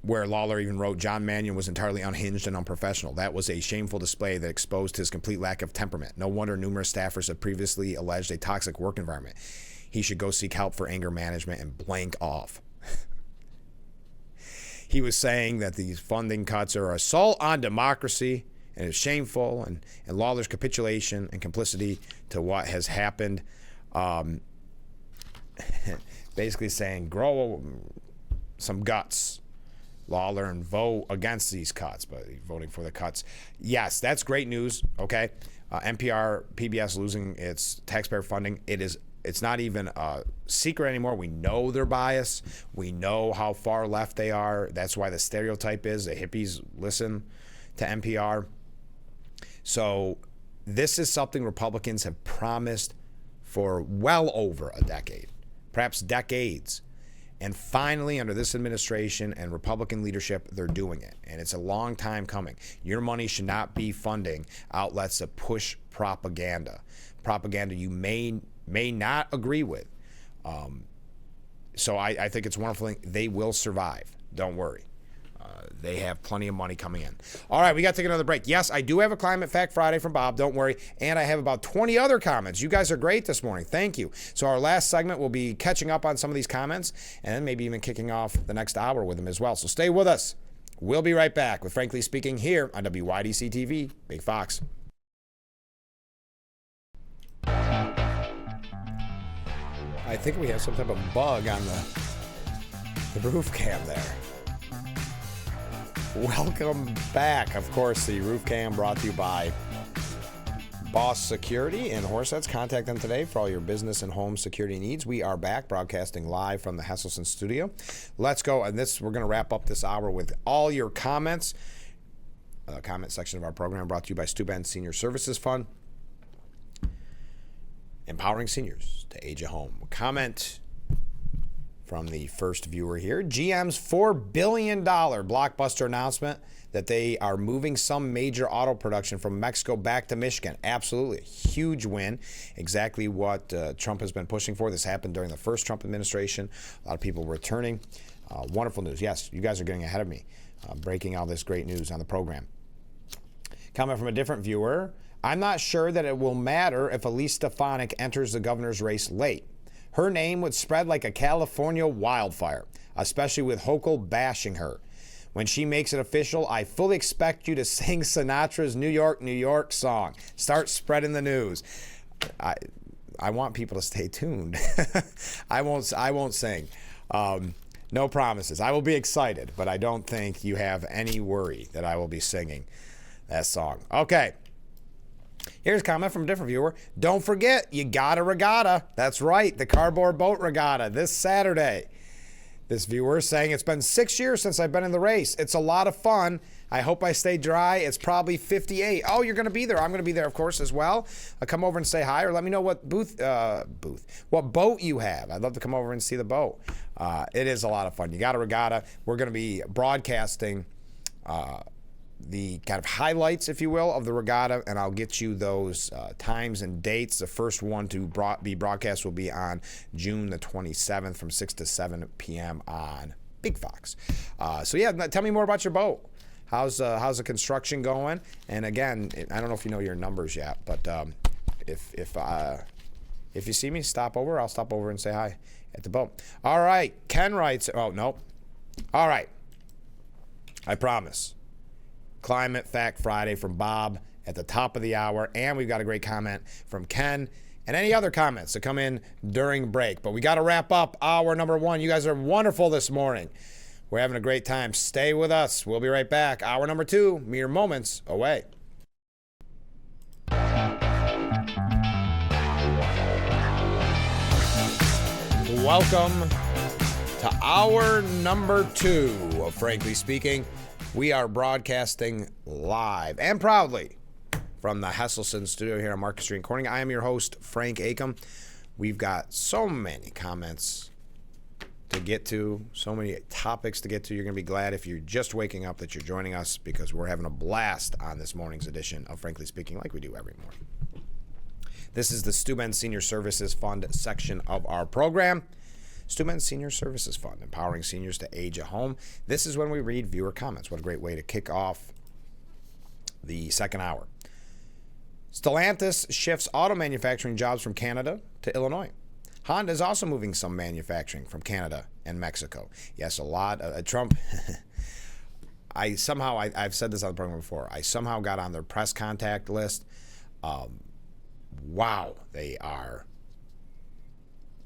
Speaker 1: where Lawler even wrote, John Mannion was entirely unhinged and unprofessional. That was a shameful display that exposed his complete lack of temperament. No wonder numerous staffers have previously alleged a toxic work environment. He should go seek help for anger management and blank off. He was saying that these funding cuts are an assault on democracy and it's shameful, and Lawler's capitulation and complicity to what has happened. Basically saying, grow some guts, Lawler, and vote against these cuts, but voting for the cuts. Yes, that's great news, okay? NPR, PBS losing its taxpayer funding. It's not even a secret anymore. We know their bias. We know how far left they are. That's why the stereotype is the hippies listen to NPR. So this is something Republicans have promised for well over a decade, perhaps decades. And finally, under this administration and Republican leadership, they're doing it. And it's a long time coming. Your money should not be funding outlets that push propaganda. Propaganda you may not agree with. So I think it's a wonderful thing. They will survive. Don't worry. They have plenty of money coming in. All right, we got to take another break. Yes, I do have a Climate Fact Friday from Bob. Don't worry. And I have about 20 other comments. You guys are great this morning. Thank you. So our last segment will be catching up on some of these comments and maybe even kicking off the next hour with them as well. So stay with us. We'll be right back with Frankly Speaking here on WYDC TV, Big Fox. I think we have some type of bug on the roof cam there. Welcome back. Of course, the roof cam brought to you by Boss Security in Horseheads. Contact them today for all your business and home security needs. We are back broadcasting live from the Hesselson studio. Let's go. And we're going to wrap up this hour with all your comments. Comment section of our program brought to you by Steuben Senior Services Fund. Empowering seniors to age at home. Comment from the first viewer here. GM's $4 billion blockbuster announcement that they are moving some major auto production from Mexico back to Michigan. Absolutely. A huge win. Exactly what Trump has been pushing for. This happened during the first Trump administration. A lot of people returning. Wonderful news. Yes, you guys are getting ahead of me. Breaking all this great news on the program. Comment from a different viewer. I'm not sure that it will matter if Elise Stefanik enters the governor's race late. Her name would spread like a California wildfire, especially with Hochul bashing her. When she makes it official, I fully expect you to sing Sinatra's New York, New York song. Start spreading the news. I want people to stay tuned. I won't sing. No promises. I will be excited, but I don't think you have any worry that I will be singing that song. Okay. Here's a comment from a different viewer. Don't forget, you got a regatta. That's right, the Cardboard Boat Regatta this Saturday. This viewer is saying, it's been 6 years since I've been in the race. It's a lot of fun. I hope I stay dry. It's probably 58. Oh, you're going to be there. I'm going to be there, of course, as well. Come over and say hi, or let me know what what boat you have. I'd love to come over and see the boat. It is a lot of fun. You got a regatta. We're going to be broadcasting the kind of highlights, if you will, of the regatta, and I'll get you those times and dates. The first one to be broadcast will be on June the 27th from 6 to 7 p.m. on Big Fox. So yeah, tell me more about your boat. How's the construction going? And again, I don't know if you know your numbers yet, but if you see me, stop over. I'll stop over and say hi at the boat. All right, Ken writes. Oh no. All right, I promise. Climate Fact Friday from Bob at the top of the hour. And we've got a great comment from Ken and any other comments that come in during break. But we got to wrap up hour number one. You guys are wonderful this morning. We're having a great time. Stay with us. We'll be right back. Hour number two, mere moments away. Welcome to hour number two of Frankly Speaking. We are broadcasting live and proudly from the Hesselson studio here on Market Street in Corning. I am your host, Frank Acom. We've got so many comments to get to, so many topics to get to. You're going to be glad if you're just waking up that you're joining us, because we're having a blast on this morning's edition of Frankly Speaking, like we do every morning. This is the Steuben Senior Services Fund section of our program. Steubenville Senior Services Fund, empowering seniors to age at home. This is when we read viewer comments. What a great way to kick off the second hour. Stellantis shifts auto manufacturing jobs from Canada to Illinois. Honda is also moving some manufacturing from Canada and Mexico. Yes, a lot. Trump, I've said this on the program before, I somehow got on their press contact list. Wow, they are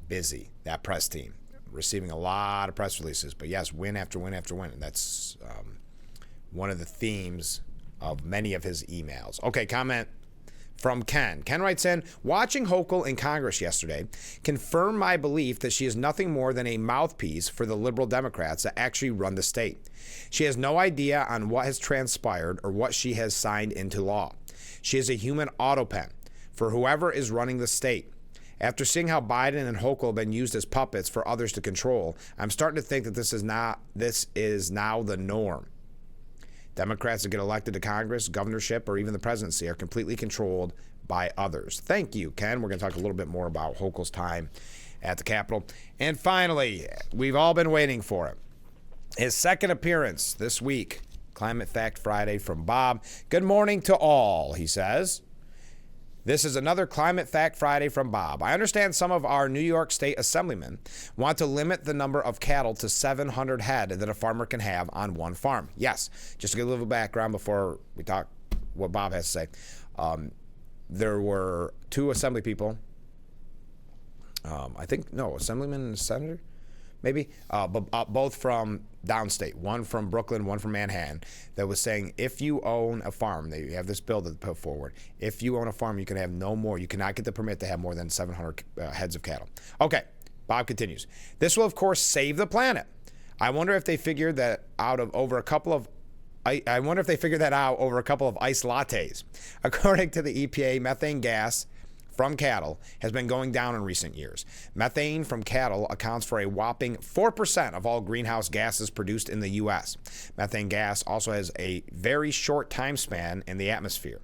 Speaker 1: busy, that press team, receiving a lot of press releases. But yes, win after win after win. And that's one of the themes of many of his emails. Okay, comment from Ken. Ken writes in, watching Hochul in Congress yesterday confirmed my belief that she is nothing more than a mouthpiece for the liberal Democrats that actually run the state. She has no idea on what has transpired or what she has signed into law. She is a human autopen for whoever is running the state. After seeing how Biden and Hochul have been used as puppets for others to control, I'm starting to think that this is now the norm. Democrats that get elected to Congress, governorship, or even the presidency are completely controlled by others. Thank you, Ken. We're going to talk a little bit more about Hochul's time at the Capitol. And finally, we've all been waiting for it. His second appearance this week, Climate Fact Friday from Bob. Good morning to all, he says. This is another Climate Fact Friday from Bob. I understand some of our New York State assemblymen want to limit the number of cattle to 700 head that a farmer can have on one farm. Yes, just to give a little background before we talk what Bob has to say. There were two assembly people, assemblyman and senator, maybe, but both from downstate, one from Brooklyn, one from Manhattan, that was saying if you own a farm, they have this bill that they put forward, if you own a farm, you can have no more, you cannot get the permit to have more than 700 heads of cattle. Okay, Bob continues. This will, of course, save the planet. I wonder if they figured that out over a couple of ice lattes. According to the EPA, methane gas from cattle has been going down in recent years. Methane from cattle accounts for a whopping 4% of all greenhouse gases produced in the U.S. Methane gas also has a very short time span in the atmosphere.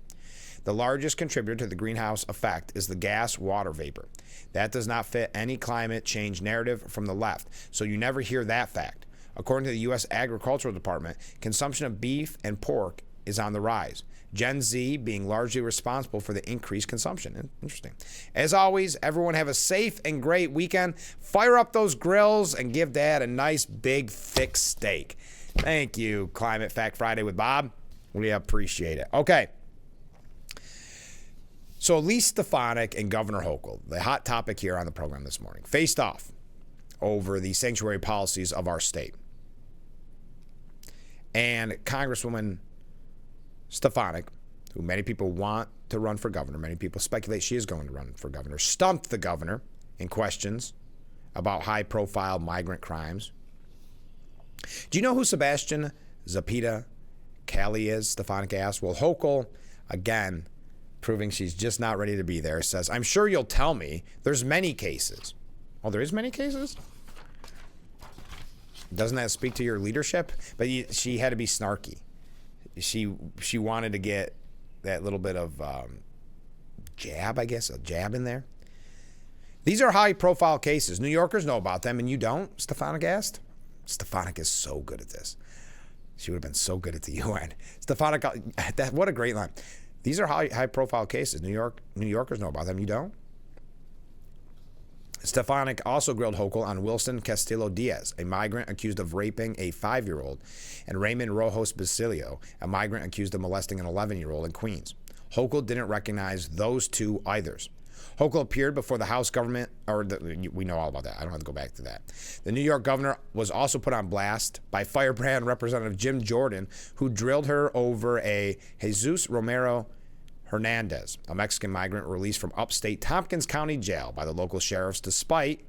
Speaker 1: The largest contributor to the greenhouse effect is the gas water vapor. That does not fit any climate change narrative from the left, so you never hear that fact. According to the U.S. Agricultural Department, consumption of beef and pork is on the rise. Gen Z being largely responsible for the increased consumption. Interesting. As always, everyone have a safe and great weekend. Fire up those grills and give Dad a nice, big, thick steak. Thank you, Climate Fact Friday with Bob. We appreciate it. Okay. So Elise Stefanik and Governor Hochul, the hot topic here on the program this morning, faced off over the sanctuary policies of our state. And Congresswoman Stefanik, who many people want to run for governor, many people speculate she is going to run for governor, stumped the governor in questions about high-profile migrant crimes. Do you know who Sebastian Zapita Cali is? Stefanik asked. Well, Hochul, again, proving she's just not ready to be there, says, I'm sure you'll tell me there's many cases. Oh, there is many cases? Doesn't that speak to your leadership? But she had to be snarky. She wanted to get that little bit of jab, I guess, a jab in there. These are high-profile cases. New Yorkers know about them, and you don't, Stefanik asked. Stefanik is so good at this. She would have been so good at the UN. Stefanik, what a great line. These are high-profile cases. New Yorkers know about them. You don't? Stefanik also grilled Hochul on Wilson Castillo Diaz, a migrant accused of raping a 5-year-old, and Raymond Rojos Basilio, a migrant accused of molesting an 11-year-old in Queens. Hochul didn't recognize those two either. Hochul appeared before the House government, we know all about that. I don't have to go back to that. The New York governor was also put on blast by Firebrand Representative Jim Jordan, who drilled her over a Jesus Romero Hernandez, a Mexican migrant released from upstate Tompkins County Jail by the local sheriffs despite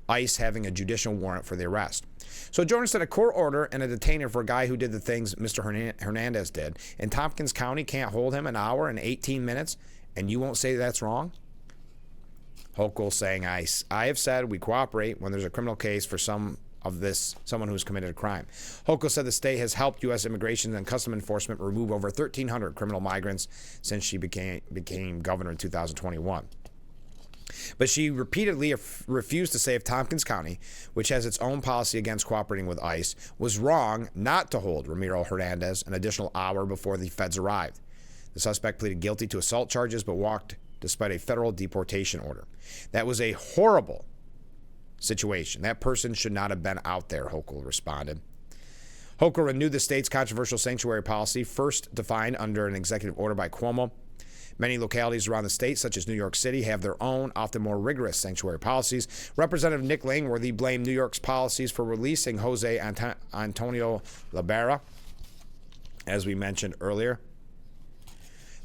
Speaker 1: ICE having a judicial warrant for the arrest. So Jordan said a court order and a detainer for a guy who did the things Mr. Hernandez did in Tompkins County can't hold him an hour and 18 minutes, and you won't say that's wrong? Hochul saying, I have said we cooperate when there's a criminal case for someone who's committed a crime. Hochul said the state has helped U.S. Immigration and Customs Enforcement remove over 1,300 criminal migrants since she became governor in 2021. But she repeatedly refused to say if Tompkins County, which has its own policy against cooperating with ICE, was wrong not to hold Ramiro Hernandez an additional hour before the feds arrived. The suspect pleaded guilty to assault charges but walked despite a federal deportation order. That was a horrible situation. That person should not have been out there, Hochul responded. Hochul renewed the state's controversial sanctuary policy, first defined under an executive order by Cuomo. Many localities around the state, such as New York City, have their own, often more rigorous sanctuary policies. Representative Nick Langworthy blamed New York's policies for releasing Jose Antonio Labera, as we mentioned earlier.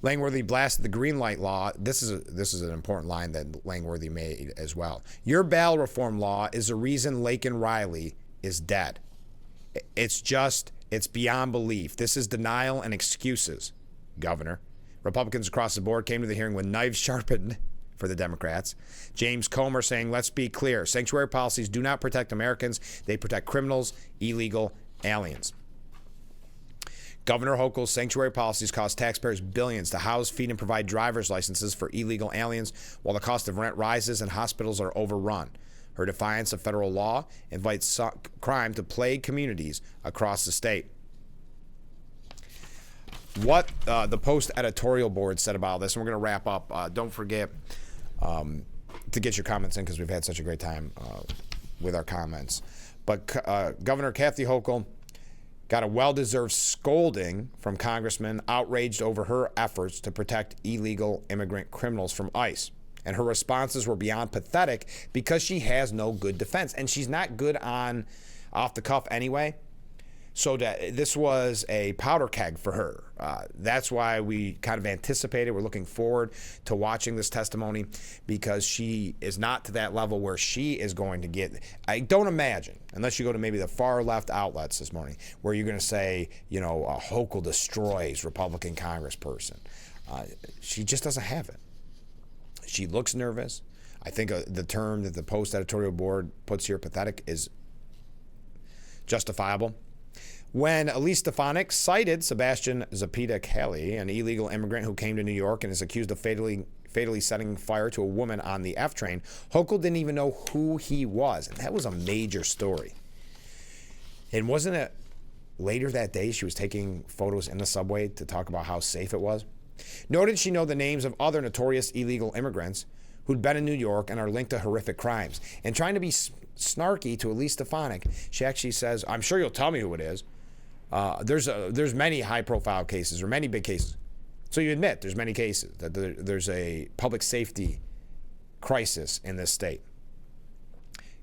Speaker 1: Langworthy blasted the green light law. This is an important line that Langworthy made as well. Your bail reform law is the reason Laken Riley is dead. It's beyond belief. This is denial and excuses, Governor. Republicans across the board came to the hearing with knives sharpened for the Democrats. James Comer saying, let's be clear, sanctuary policies do not protect Americans. They protect criminals, illegal aliens. Governor Hochul's sanctuary policies cost taxpayers billions to house, feed, and provide driver's licenses for illegal aliens, while the cost of rent rises and hospitals are overrun. Her defiance of federal law invites crime to plague communities across the state. What the Post editorial board said about this, and we're going to wrap up. Don't forget to get your comments in because we've had such a great time with our comments. But Governor Kathy Hochul got a well-deserved scolding from congressmen outraged over her efforts to protect illegal immigrant criminals from ICE. And her responses were beyond pathetic because she has no good defense. And she's not good on off the cuff anyway. So this was a powder keg for her. That's why we kind of anticipated. We're looking forward to watching this testimony because she is not to that level where she is going to get. I don't imagine, unless you go to maybe the far left outlets this morning, where you're going to say, Hochul destroys Republican congressperson. She just doesn't have it. She looks nervous. I think the term that the Post editorial board puts here, pathetic, is justifiable. When Elise Stefanik cited Sebastian Zapita Kelly, an illegal immigrant who came to New York and is accused of fatally setting fire to a woman on the F train, Hochul didn't even know who he was. And that was a major story. And wasn't it later that day she was taking photos in the subway to talk about how safe it was? Nor did she know the names of other notorious illegal immigrants who'd been in New York and are linked to horrific crimes. And trying to be snarky to Elise Stefanik, she actually says, I'm sure you'll tell me who it is. There's many high-profile cases or many big cases. So you admit there's many cases, that there's a public safety crisis in this state.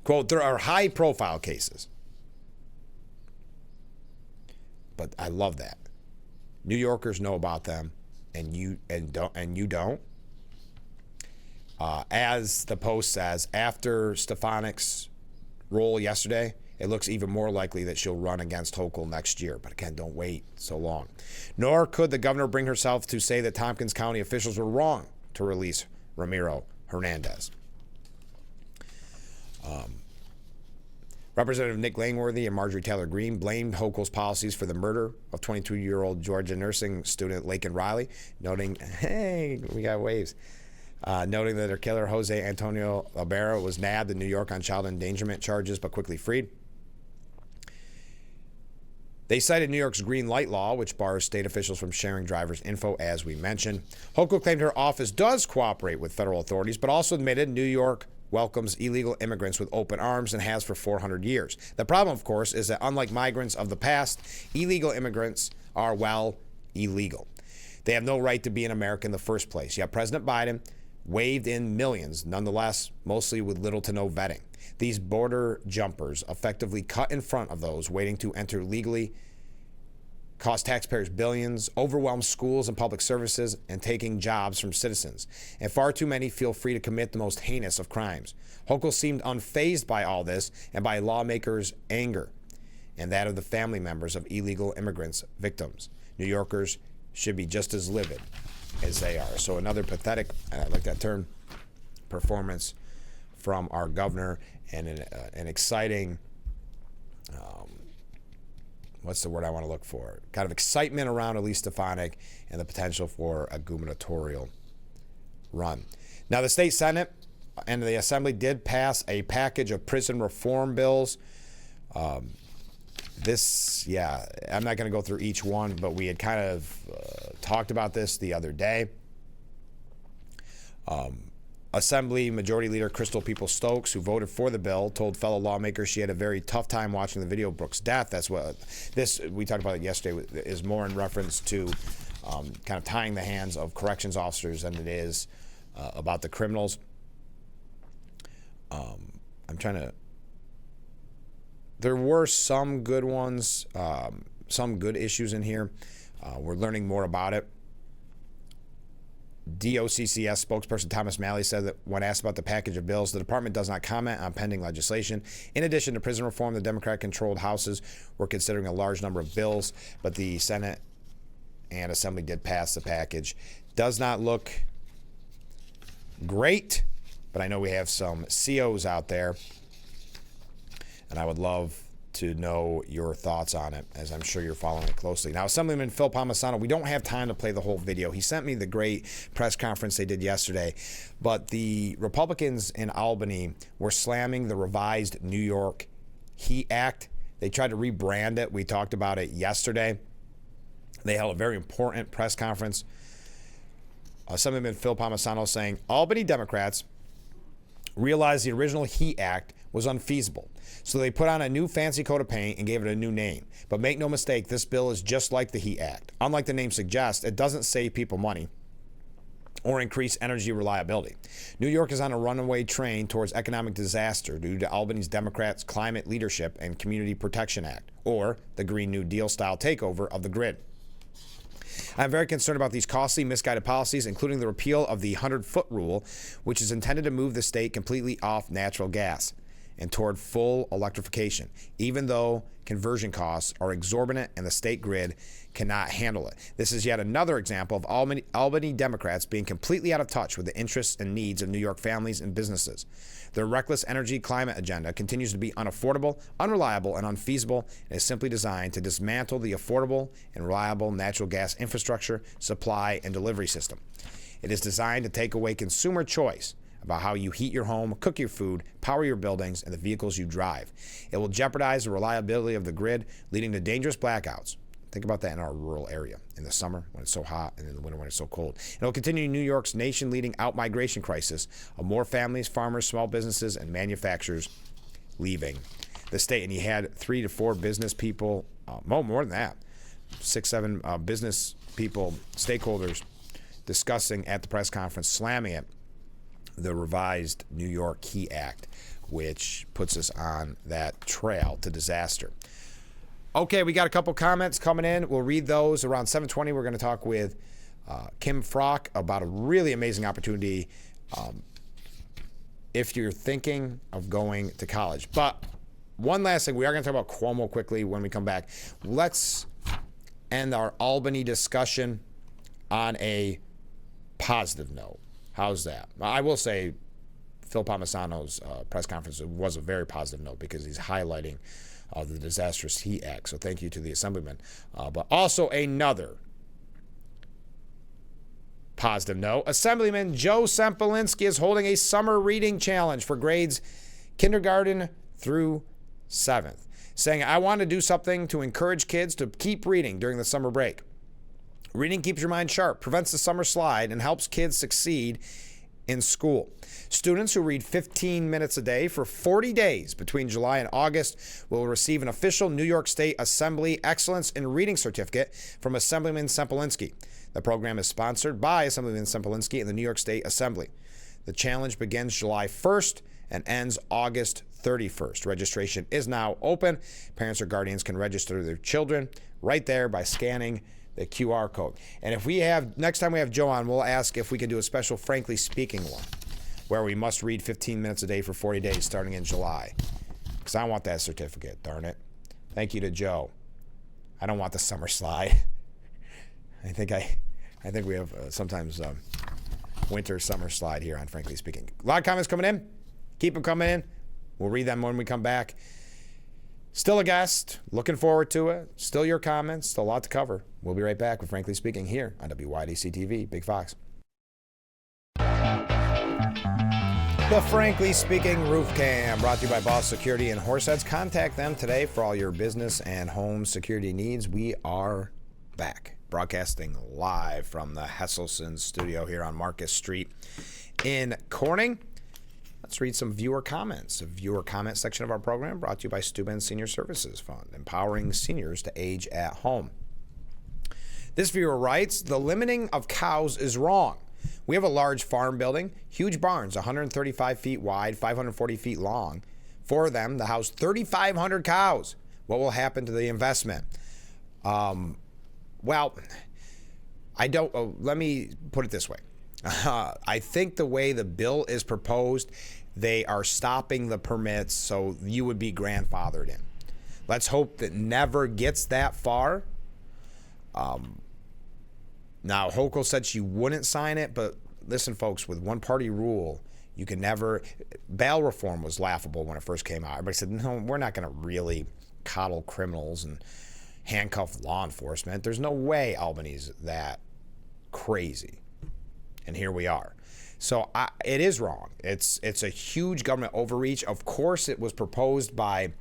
Speaker 1: Quote, there are high-profile cases. But I love that. New Yorkers know about them, and you don't. As the Post says, after Stefanik's role yesterday, it looks even more likely that she'll run against Hochul next year. But again, don't wait so long. Nor could the governor bring herself to say that Tompkins County officials were wrong to release Ramiro Hernandez. Representative Nick Langworthy and Marjorie Taylor Greene blamed Hochul's policies for the murder of 22-year-old Georgia nursing student Laken Riley, noting, hey, we got waves. Noting that her killer, Jose Antonio Labera, was nabbed in New York on child endangerment charges but quickly freed. They cited New York's green light law, which bars state officials from sharing drivers' info, as we mentioned. Hochul claimed her office does cooperate with federal authorities, but also admitted New York welcomes illegal immigrants with open arms and has for 400 years. The problem, of course, is that unlike migrants of the past, illegal immigrants are, illegal. They have no right to be in America in the first place. Yet President Biden waved in millions, nonetheless, mostly with little to no vetting. These border jumpers effectively cut in front of those waiting to enter legally, cost taxpayers billions, overwhelm schools and public services, and taking jobs from citizens. And far too many feel free to commit the most heinous of crimes. Hochul seemed unfazed by all this and by lawmakers' anger and that of the family members of illegal immigrants' victims. New Yorkers should be just as livid as they are. So another pathetic, and I like that term, performance from our governor, and an exciting, what's the word I want to look for? Kind of excitement around Elise Stefanik and the potential for a gubernatorial run. Now, the state Senate and the Assembly did pass a package of prison reform bills. I'm not going to go through each one, but we had kind of talked about this the other day. Assembly Majority Leader Crystal Peoples-Stokes, who voted for the bill, told fellow lawmakers she had a very tough time watching the video of Brooks' death. That's what this, we talked about it yesterday, is more in reference to kind of tying the hands of corrections officers than it is about the criminals. There were some good ones, some good issues in here. We're learning more about it. DOCCS spokesperson Thomas Malley said that when asked about the package of bills, the department does not comment on pending legislation. In addition to prison reform, the Democrat-controlled houses were considering a large number of bills, but the Senate and Assembly did pass the package. Does not look great, but I know we have some COs out there, and I would love to know your thoughts on it, as I'm sure you're following it closely. Now, Assemblyman Phil Palmisano, we don't have time to play the whole video. He sent me the great press conference they did yesterday, but the Republicans in Albany were slamming the revised New York HEAT Act. They tried to rebrand it. We talked about it yesterday. They held a very important press conference. Assemblyman Phil Palmisano saying, Albany Democrats realized the original HEAT Act was unfeasible. So they put on a new fancy coat of paint and gave it a new name. But make no mistake, this bill is just like the HEAT Act. Unlike the name suggests, it doesn't save people money or increase energy reliability. New York is on a runaway train towards economic disaster due to Albany's Democrats' Climate Leadership and Community Protection Act, or the Green New Deal-style takeover of the grid. I'm very concerned about these costly, misguided policies, including the repeal of the 100-foot rule, which is intended to move the state completely off natural gas and toward full electrification, even though conversion costs are exorbitant and the state grid cannot handle it. This is yet another example of Albany Democrats being completely out of touch with the interests and needs of New York families and businesses. Their reckless energy climate agenda continues to be unaffordable, unreliable, and unfeasible, and is simply designed to dismantle the affordable and reliable natural gas infrastructure, supply, and delivery system. It is designed to take away consumer choice about how you heat your home, cook your food, power your buildings, and the vehicles you drive. It will jeopardize the reliability of the grid, leading to dangerous blackouts. Think about that in our rural area in the summer when it's so hot and in the winter when it's so cold. And it will continue New York's nation-leading out-migration crisis of more families, farmers, small businesses, and manufacturers leaving the state. And he had 3 to 4 business people, more than that, 6, 7 business people, stakeholders, discussing at the press conference, slamming it, the revised New York HEAT Act, which puts us on that trail to disaster. Okay, we got a couple comments coming in. We'll read those. Around 7:20, we're going to talk with Kim Frock about a really amazing opportunity if you're thinking of going to college. But one last thing, we are going to talk about Cuomo quickly when we come back. Let's end our Albany discussion on a positive note. How's that? I will say Phil Palmisano's press conference was a very positive note because he's highlighting the disastrous HEAT Act. So thank you to the Assemblyman. But also another positive note. Assemblyman Joe Sempolinski is holding a summer reading challenge for grades kindergarten through 7th, saying, I want to do something to encourage kids to keep reading during the summer break. Reading keeps your mind sharp, prevents the summer slide, and helps kids succeed in school. Students who read 15 minutes a day for 40 days between July and August will receive an official New York State Assembly Excellence in Reading Certificate from Assemblyman Sempolinski. The program is sponsored by Assemblyman Sempolinski and the New York State Assembly. The challenge begins July 1st and ends August 31st. Registration is now open. Parents or guardians can register their children right there by scanning the QR code. And if we have, next time we have Joe on, we'll ask if we can do a special Frankly Speaking one, where we must read 15 minutes a day for 40 days starting in July. Because I want that certificate, darn it. Thank you to Joe. I don't want the summer slide. I think we have sometimes winter, summer slide here on Frankly Speaking. A lot of comments coming in. Keep them coming in. We'll read them when we come back. Still a guest. Looking forward to it. Still your comments. Still a lot to cover. We'll be right back with Frankly Speaking here on WYDC TV. Big Fox. The Frankly Speaking Roof Cam, brought to you by Boss Security and Horseheads. Contact them today for all your business and home security needs. We are back, broadcasting live from the Hesselson studio here on Marcus Street in Corning. Let's read some viewer comments. The viewer comment section of our program brought to you by Steuben Senior Services Fund, empowering seniors to age at home. This viewer writes, the limiting of cows is wrong. We have a large farm building, huge barns, 135 feet wide, 540 feet long. For them, the house, 3,500 cows. What will happen to the investment? Well, I don't, let me put it this way. I think the way the bill is proposed, they are stopping the permits so you would be grandfathered in. Let's hope that never gets that far. Now, Hochul said she wouldn't sign it, but listen, folks, with one-party rule, you can never... Bail reform was laughable when it first came out. Everybody said, no, we're not going to really coddle criminals and handcuff law enforcement. There's no way Albany's that crazy. And here we are. So it is wrong. It's a huge government overreach. Of course, it was proposed by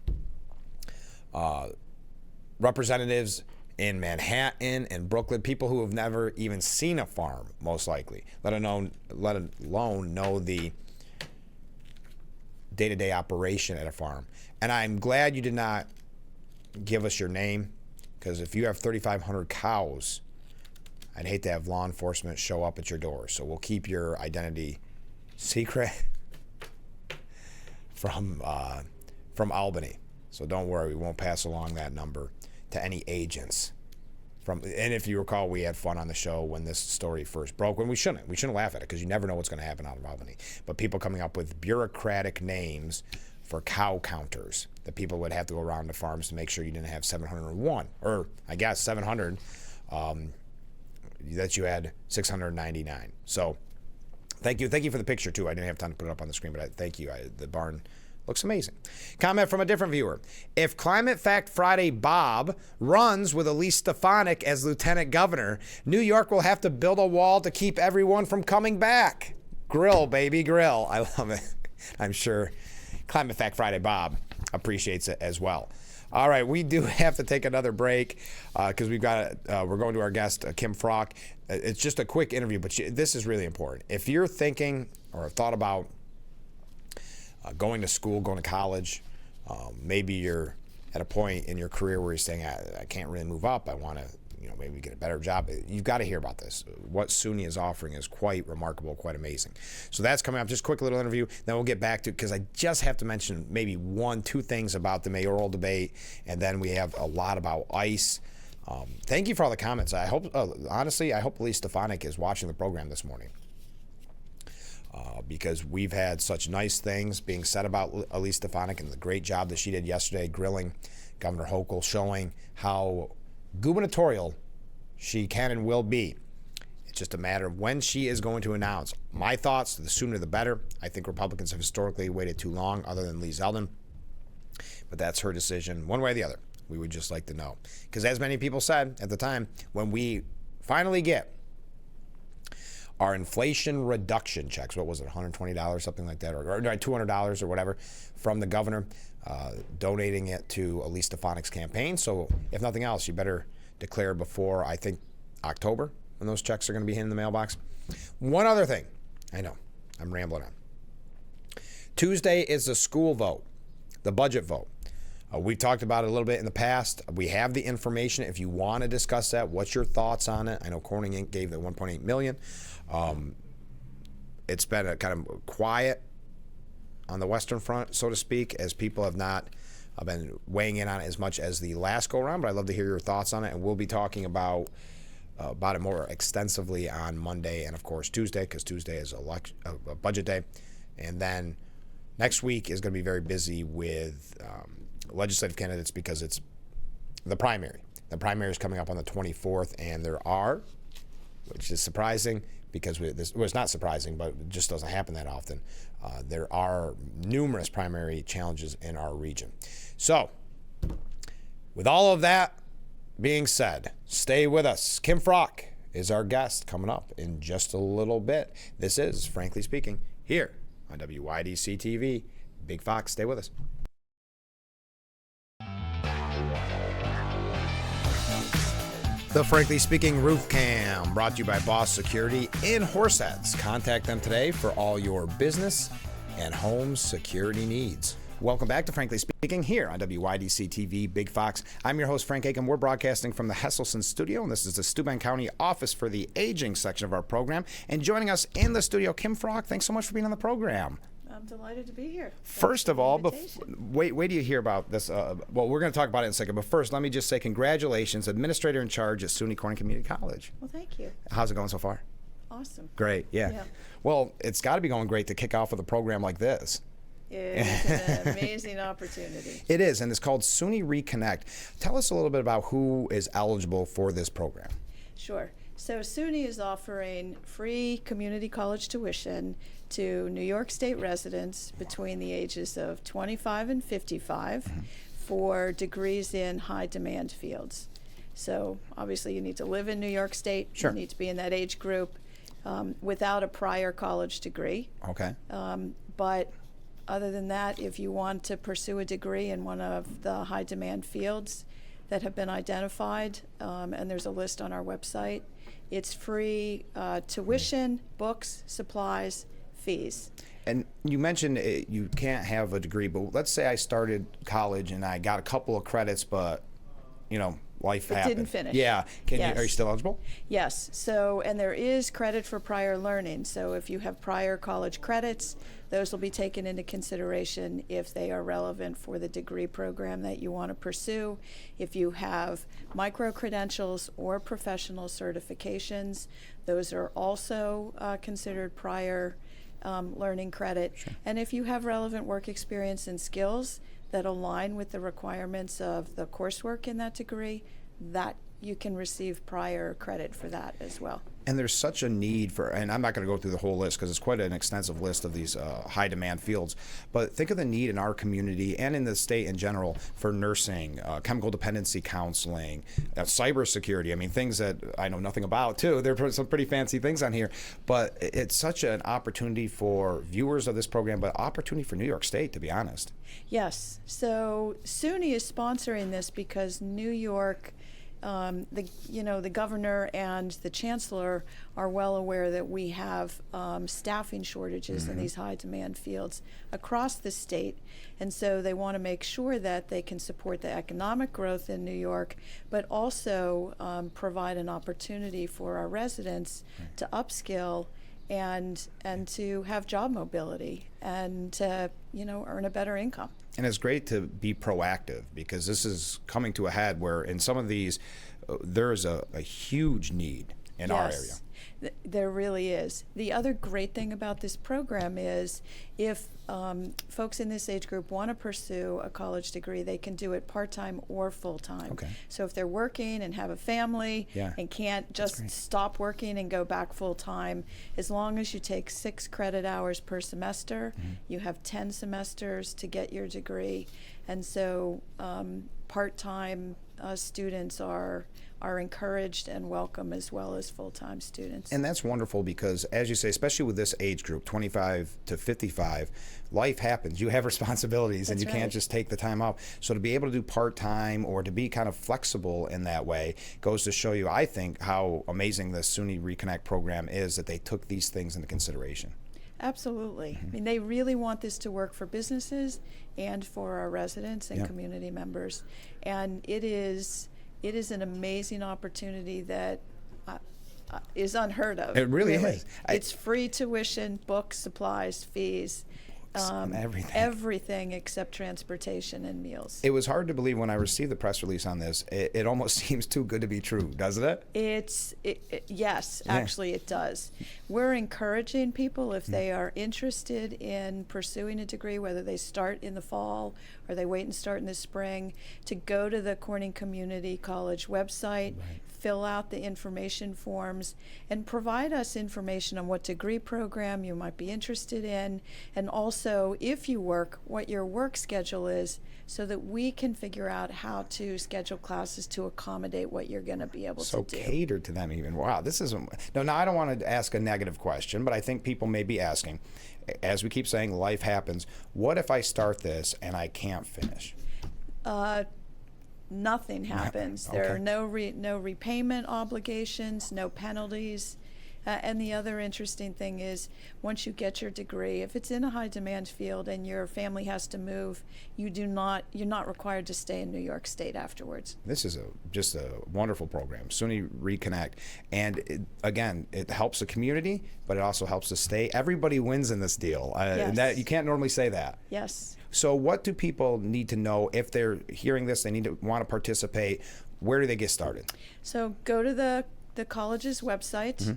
Speaker 1: representatives in Manhattan and Brooklyn, people who have never even seen a farm, most likely, let alone know the day-to-day operation at a farm. And I'm glad you did not give us your name, because if you have 3,500 cows, I'd hate to have law enforcement show up at your door. So we'll keep your identity secret from Albany. So don't worry, we won't pass along that number to any agents. And if you recall, we had fun on the show when this story first broke, when we shouldn't laugh at it, because you never know what's going to happen out of Albany. But people coming up with bureaucratic names for cow counters that people would have to go around to farms to make sure you didn't have 701, or I guess 700, that you had 699. So thank you for the picture too. I didn't have time to put it up on the screen, but thank you. The barn looks amazing. Comment from a different viewer. If Climate Fact Friday Bob runs with Elise Stefanik as lieutenant governor, New York will have to build a wall to keep everyone from coming back. Grill, baby, grill. I love it. I'm sure Climate Fact Friday Bob appreciates it as well. All right, we do have to take another break because we're going to our guest, Kim Frock. It's just a quick interview, but this is really important. If you're thinking or have thought about going to school, going to college, maybe you're at a point in your career where you're saying, I can't really move up. I want to, maybe get a better job. You've got to hear about this. What SUNY is offering is quite remarkable, quite amazing. So that's coming up. Just a quick little interview. Then we'll get back to, because I just have to mention maybe two things about the mayoral debate, and then we have a lot about ICE. Thank you for all the comments. I hope, honestly, I hope Elise Stefanik is watching the program this morning. Because we've had such nice things being said about Elise Stefanik and the great job that she did yesterday grilling Governor Hochul, showing how gubernatorial she can and will be. It's just a matter of when she is going to announce. My thoughts, the sooner the better. I think Republicans have historically waited too long, other than Lee Zeldin. But that's her decision, one way or the other. We would just like to know. Because as many people said at the time, when we finally get our inflation reduction checks, what was it, $120, something like that, or $200 or whatever, from the governor, donating it to Elise Stefanik's campaign. So if nothing else, you better declare before, I think, October, when those checks are going to be hitting the mailbox. One other thing. I know, I'm rambling on. Tuesday is the school vote, the budget vote. We've talked about it a little bit in the past. We have the information if you want to discuss that. What's your thoughts on it? I know Corning Inc. gave the $1.8 million. It's been a kind of quiet on the Western Front, so to speak, as people have not been weighing in on it as much as the last go-around, but I'd love to hear your thoughts on it, and we'll be talking about it more extensively on Monday and, of course, Tuesday, because Tuesday is a budget day. And then next week is going to be very busy with legislative candidates because it's the primary. The primary is coming up on the 24th, and there are, which is surprising because it's not surprising, but it just doesn't happen that often. There are numerous primary challenges in our region. So, with all of that being said, stay with us. Kim Frock is our guest coming up in just a little bit. This is Frankly Speaking here on WYDC TV. Big Fox, stay with us. The Frankly Speaking Roof Cam, brought to you by Boss Security in Horseheads. Contact them today for all your business and home security needs. Welcome back to Frankly Speaking here on WYDC TV, Big Fox. I'm your host, Frank Aiken. We're broadcasting from the Hesselson studio, and this is the Steuben County Office for the Aging section of our program. And joining us in the studio, Kim Frock. Thanks so much for being on the program.
Speaker 2: I'm delighted to be here.
Speaker 1: First of all, wait till you hear about this. Well, we're going to talk about it in a second, but first, let me just say congratulations, Administrator in Charge at SUNY Corning Community College.
Speaker 2: Well, thank you.
Speaker 1: How's it going so far?
Speaker 2: Awesome.
Speaker 1: Great, yeah. Well, it's got to be going great to kick off with a program like this.
Speaker 2: It's an amazing opportunity.
Speaker 1: It is, and it's called SUNY Reconnect. Tell us a little bit about who is eligible for this program.
Speaker 2: Sure. So SUNY is offering free community college tuition to New York State residents between the ages of 25 and 55 for degrees in high demand fields. So obviously you need to live in New York State.
Speaker 1: Sure.
Speaker 2: You need to be in that age group without a prior college degree.
Speaker 1: Okay.
Speaker 2: But other than that, if you want to pursue a degree in one of the high demand fields that have been identified, and there's a list on our website, it's free tuition, books, supplies, fees.
Speaker 1: And you mentioned you can't have a degree, but let's say I started college and I got a couple of credits, but life happened.
Speaker 2: Didn't finish.
Speaker 1: Yeah.
Speaker 2: Yes.
Speaker 1: Are you still eligible?
Speaker 2: Yes. So, and there is credit for prior learning. So if you have prior college credits, those will be taken into consideration if they are relevant for the degree program that you want to pursue. If you have micro-credentials or professional certifications, those are also considered prior learning credit.
Speaker 1: Sure.
Speaker 2: And if you have relevant work experience and skills that align with the requirements of the coursework in that degree, that you can receive prior credit for that as well.
Speaker 1: And there's such a need for, and I'm not going to go through the whole list because it's quite an extensive list of these high demand fields, but think of the need in our community and in the state in general for nursing, chemical dependency counseling, cybersecurity. I mean, things that I know nothing about too. There are some pretty fancy things on here, but it's such an opportunity for viewers of this program, but opportunity for New York State, to be honest.
Speaker 2: Yes, so SUNY is sponsoring this because New York, the governor and the chancellor are well aware that we have staffing shortages in these high demand fields across the state, and so they want to make sure that they can support the economic growth in New York, but also provide an opportunity for our residents to upskill and to have job mobility and to earn a better income.
Speaker 1: And it's great to be proactive because this is coming to a head where in some of these there is a huge need in our area.
Speaker 2: There really is. The other great thing about this program is if folks in this age group want to pursue a college degree, they can do it part-time or full-time.
Speaker 1: Okay.
Speaker 2: So if they're working and have a family and can't just stop working and go back full-time, as long as you take 6 credit hours per semester, you have 10 semesters to get your degree. And so part-time students are encouraged and welcome, as well as full-time students.
Speaker 1: And that's wonderful because, as you say, especially with this age group, 25 to 55, life happens. You have responsibilities and you can't just take the time off. So to be able to do part-time or to be kind of flexible in that way goes to show you, I think, how amazing the SUNY Reconnect program is that they took these things into consideration.
Speaker 2: Absolutely. I mean, they really want this to work for businesses and for our residents and community members. And it is an amazing opportunity that is unheard of.
Speaker 1: It really is.
Speaker 2: It's free tuition, books, supplies, fees. Everything except transportation and meals.
Speaker 1: It was hard to believe when I received the press release on this. It almost seems too good to be true, doesn't it?
Speaker 2: Yes, actually it does. We're encouraging people, if they are interested in pursuing a degree, whether they start in the fall or they wait and start in the spring, to go to the Corning Community College website, fill out the information forms, and provide us information on what degree program you might be interested in, and also also, if you work, what your work schedule is, so that we can figure out how to schedule classes to accommodate what you're going to be able
Speaker 1: So
Speaker 2: to do.
Speaker 1: cater to them even. Wow, this is now I don't want to ask a negative question, but I think people may be asking, as we keep saying, life happens. What if I start this and I can't finish?
Speaker 2: Nothing happens.
Speaker 1: Okay.
Speaker 2: There are no repayment obligations, no penalties. And the other interesting thing is, once you get your degree, if it's in a high demand field and your family has to move, you're not required to stay in New York State afterwards.
Speaker 1: This is just a wonderful program, SUNY Reconnect. And again, it helps the community, but it also helps the state. Everybody wins in this deal.
Speaker 2: Yes.
Speaker 1: That, you can't normally say that.
Speaker 2: Yes.
Speaker 1: So what do people need to know if they're hearing this, they need to want to participate? Where do they get started?
Speaker 2: So go to the college's website.
Speaker 1: Mm-hmm.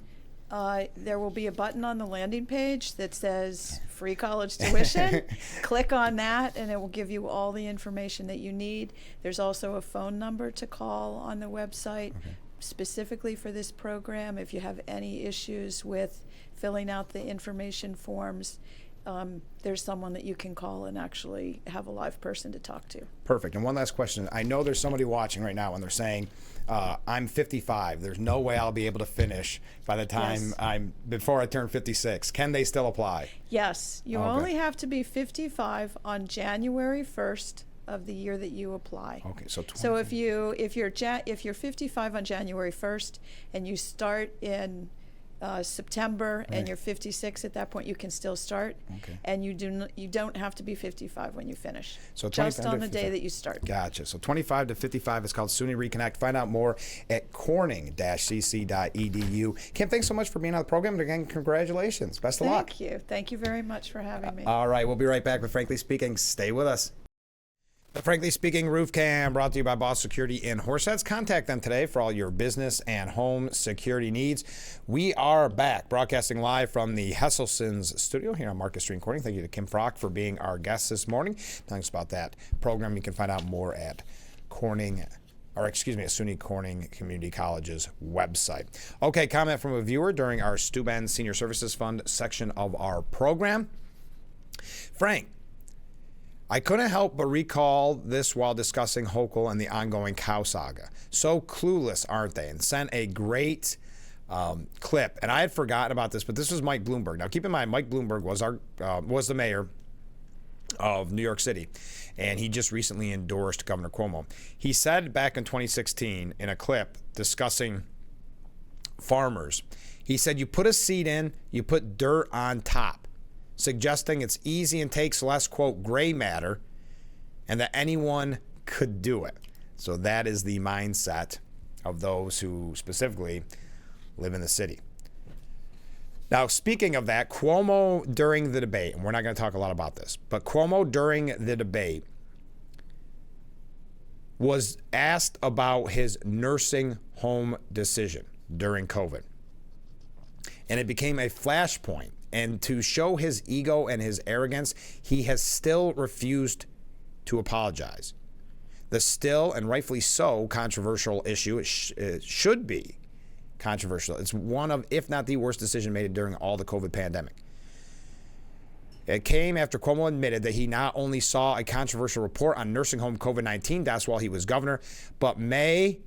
Speaker 2: There will be a button on the landing page that says free college tuition. Click on that and it will give you all the information that you need. There's also a phone number to call on the website specifically for this program. If you have any issues with filling out the information forms, there's someone that you can call and actually have a live person to talk to.
Speaker 1: Perfect. And one last question. I know there's somebody watching right now and they're saying, I'm 55. There's no way I'll be able to finish by the time
Speaker 2: Yes.
Speaker 1: before I turn 56. Can they still apply?
Speaker 2: Yes, you
Speaker 1: Okay.
Speaker 2: only have to be 55 on January 1st of the year that you apply.
Speaker 1: Okay, so
Speaker 2: So if you're 55 on January 1st and you start in September and you're 56 at that point, you can still start.
Speaker 1: Okay.
Speaker 2: And you don't have to be 55 when you finish.
Speaker 1: So
Speaker 2: just
Speaker 1: 25
Speaker 2: on
Speaker 1: to
Speaker 2: the day
Speaker 1: 55.
Speaker 2: that you start.
Speaker 1: Gotcha. So 25 to 55 is called SUNY Reconnect. Find out more at corning-cc.edu. Kim, thanks so much for being on the program. And again, congratulations. Best of luck.
Speaker 2: Thank you. Thank you very much for having me.
Speaker 1: All right, we'll be right back with Frankly Speaking. Stay with us. The Frankly Speaking Roof Cam brought to you by Boss Security in Horseheads. Contact them today for all your business and home security needs. We are back broadcasting live from the Hesselson's studio here on Market Street in Corning. Thank you to Kim Frock for being our guest this morning. Telling us about that program. You can find out more at SUNY Corning Community College's website. Okay, comment from a viewer during our Steuben Senior Services Fund section of our program. Frank, I couldn't help but recall this while discussing Hochul and the ongoing cow saga. So clueless, aren't they? And sent a great clip. And I had forgotten about this, but this was Mike Bloomberg. Now, keep in mind, Mike Bloomberg was the mayor of New York City, and he just recently endorsed Governor Cuomo. He said back in 2016 in a clip discussing farmers, he said, you put a seed in, you put dirt on top, suggesting it's easy and takes less, quote, gray matter, and that anyone could do it. So that is the mindset of those who specifically live in the city. Now, speaking of that, Cuomo during the debate, and we're not going to talk a lot about this, but Cuomo during the debate was asked about his nursing home decision during COVID. And it became a flashpoint. And to show his ego and his arrogance, he has still refused to apologize. The still, and rightfully so, controversial issue, it should be controversial. It's one of, if not the worst decision made during all the COVID pandemic. It came after Cuomo admitted that he not only saw a controversial report on nursing home COVID-19 deaths while he was governor, but may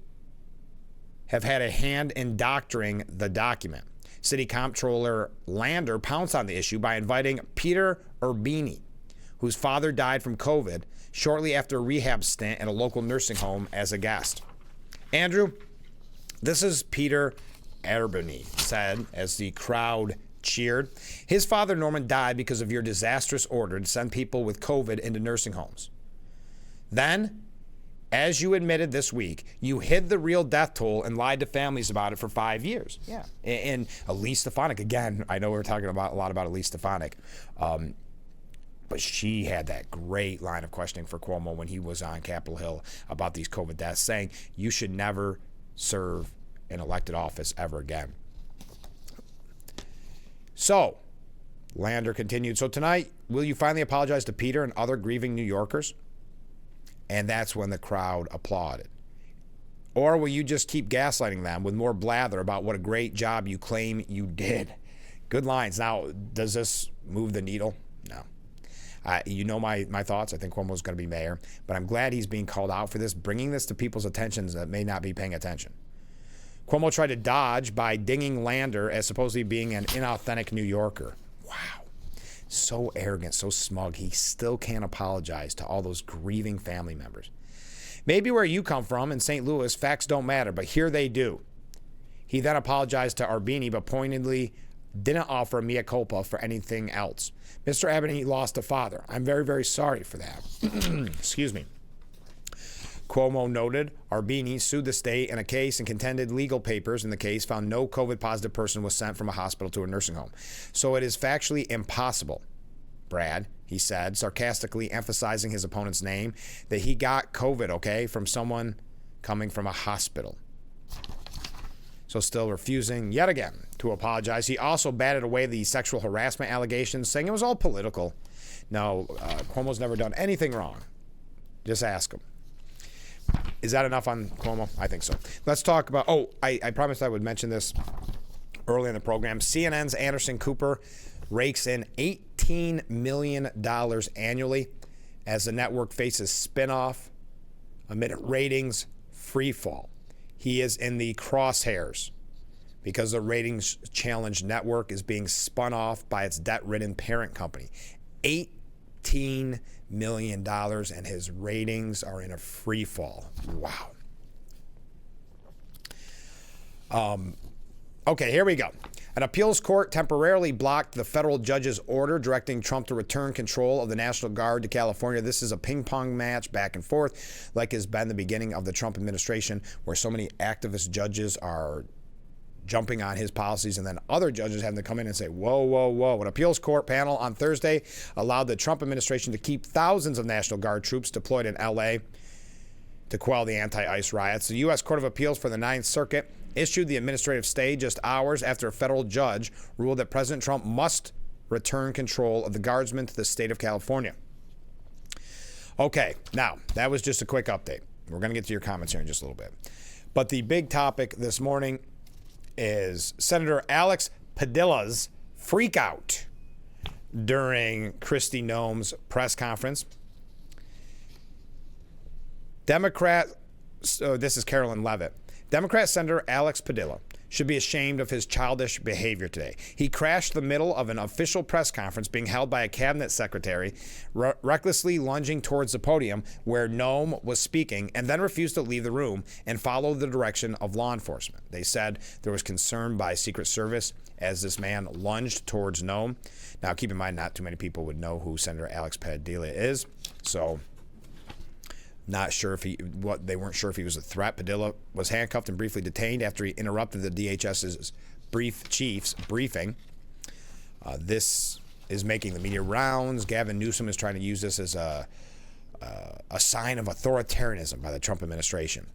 Speaker 1: have had a hand in doctoring the document. City Comptroller Lander pounced on the issue by inviting Peter Urbini, whose father died from COVID shortly after a rehab stint at a local nursing home, as a guest. Andrew, this is Peter Urbini said as the crowd cheered. His father, Norman, died because of your disastrous order to send people with COVID into nursing homes. Then, as you admitted this week, you hid the real death toll and lied to families about it for 5 years. Yeah. And Elise Stefanik, again, I know we were talking a lot about Elise Stefanik, but she had that great line of questioning for Cuomo when he was on Capitol Hill about these COVID deaths, saying you should never serve an elected office ever again. So, Lander continued, so tonight, will you finally apologize to Peter and other grieving New Yorkers? And that's when the crowd applauded. Or will you just keep gaslighting them with more blather about what a great job you claim you did? Good lines. Now, does this move the needle? No. You know my thoughts. I think Cuomo's going to be mayor, but I'm glad he's being called out for this, bringing this to people's attentions that may not be paying attention. Cuomo tried to dodge by dinging Lander as supposedly being an inauthentic New Yorker. Wow. So arrogant, so smug. He still can't apologize to all those grieving family members. Maybe where you come from in St. Louis, facts don't matter, but here they do. He then apologized to Arbini, but pointedly didn't offer a mea culpa for anything else. Mr. Arbini lost a father. I'm very, very sorry for that. Excuse me. Cuomo noted Arbini sued the state in a case and contended legal papers in the case found no COVID-positive person was sent from a hospital to a nursing home. So it is factually impossible, Brad, he said, sarcastically emphasizing his opponent's name, that he got COVID, okay, from someone coming from a hospital. So still refusing yet again to apologize. He also batted away the sexual harassment allegations, saying it was all political. No, Cuomo's never done anything wrong. Just ask him. Is that enough on Cuomo? I think so. Let's talk about, I promised I would mention this early in the program. CNN's Anderson Cooper rakes in $18 million annually as the network faces spinoff amid ratings free fall. He is in the crosshairs because the ratings challenge network is being spun off by its debt-ridden parent company. $18 million, and his ratings are in a free fall. Wow. Okay, here we go. An appeals court temporarily blocked the federal judge's order directing Trump to return control of the National Guard to California. This is a ping-pong match back and forth, like has been the beginning of the Trump administration, where so many activist judges are jumping on his policies, and then other judges having to come in and say, whoa, whoa, whoa. An appeals court panel on Thursday allowed the Trump administration to keep thousands of National Guard troops deployed in L.A. to quell the anti-ICE riots. The U.S. Court of Appeals for the Ninth Circuit issued the administrative stay just hours after a federal judge ruled that President Trump must return control of the Guardsmen to the state of California. Okay, now, that was just a quick update. We're going to get to your comments here in just a little bit. But the big topic this morning is Senator Alex Padilla's freak out during Kristi Noem's press conference. This is Carolyn Leavitt. Democrat Senator Alex Padilla should be ashamed of his childish behavior today. He crashed the middle of an official press conference being held by a cabinet secretary, recklessly lunging towards the podium where Noem was speaking, and then refused to leave the room and follow the direction of law enforcement. They said there was concern by Secret Service as this man lunged towards Noem. Now, keep in mind, not too many people would know who Senator Alex Padilla is, so not sure if they weren't sure if he was a threat. Padilla was handcuffed and briefly detained after he interrupted the DHS's chief's briefing. This is making the media rounds. Gavin Newsom is trying to use this as a sign of authoritarianism by the Trump administration.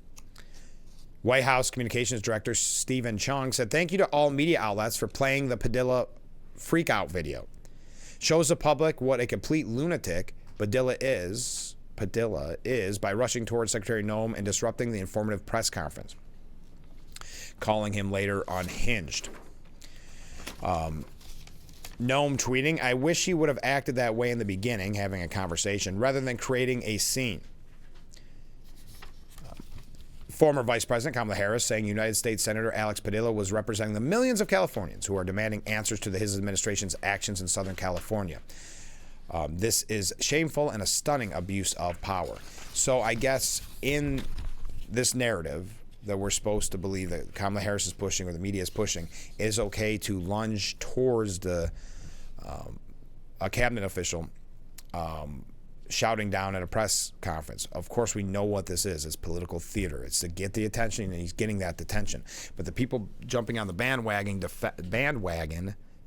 Speaker 1: White House Communications Director Stephen Chung said, "Thank you to all media outlets for playing the Padilla freakout video. Shows the public what a complete lunatic Padilla is by rushing towards Secretary Noem and disrupting the informative press conference," calling him later unhinged. Noem tweeting, "I wish he would have acted that way in the beginning, having a conversation, rather than creating a scene." Former Vice President Kamala Harris saying United States Senator Alex Padilla was representing the millions of Californians who are demanding answers to his administration's actions in Southern California. This is shameful and a stunning abuse of power. So I guess in this narrative that we're supposed to believe that Kamala Harris is pushing or the media is pushing, it is okay to lunge towards a cabinet official shouting down at a press conference. Of course, we know what this is. It's political theater. It's to get the attention, and he's getting that attention. But the people jumping on the bandwagon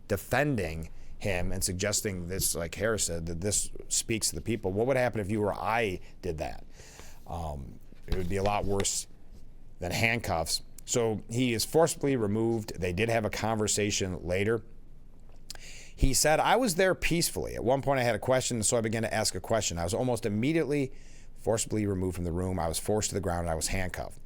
Speaker 1: defending him and suggesting this, like Harris said, that this speaks to the people. What would happen if you or I did that? It would be a lot worse than handcuffs. So he is forcibly removed. They did have a conversation later. He said, "I was there peacefully. At one point I had a question, so I began to ask a question. I was almost immediately forcibly removed from the room. I was forced to the ground and I was handcuffed."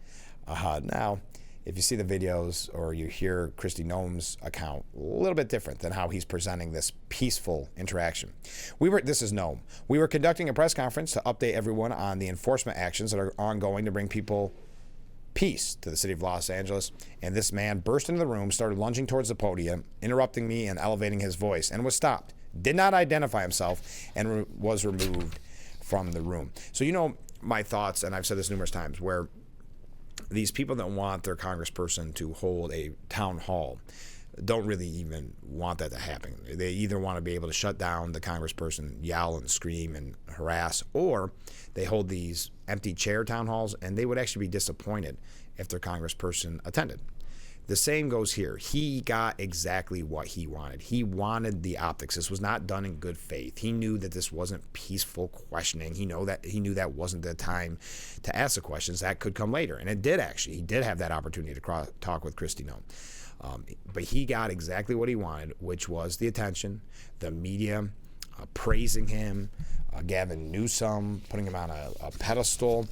Speaker 1: Now, if you see the videos or you hear Kristi Noem's account, a little bit different than how he's presenting this peaceful interaction. This is Noem. We were conducting a press conference to update everyone on the enforcement actions that are ongoing to bring people peace to the city of Los Angeles, and this man burst into the room, started lunging towards the podium, interrupting me and elevating his voice, and was stopped. Did not identify himself and was removed from the room. So you know my thoughts, and I've said this numerous times, where these people that want their congressperson to hold a town hall don't really even want that to happen. They either want to be able to shut down the congressperson, yell and scream and harass, or they hold these empty chair town halls, and they would actually be disappointed if their congressperson attended. The same goes here. He got exactly what he wanted. He wanted the optics. This was not done in good faith. He knew that this wasn't peaceful questioning. He knew that wasn't the time to ask the questions. That could come later, and it did actually. He did have that opportunity to talk with Kristi Noem. But he got exactly what he wanted, which was the attention, the media praising him, Gavin Newsom putting him on a pedestal.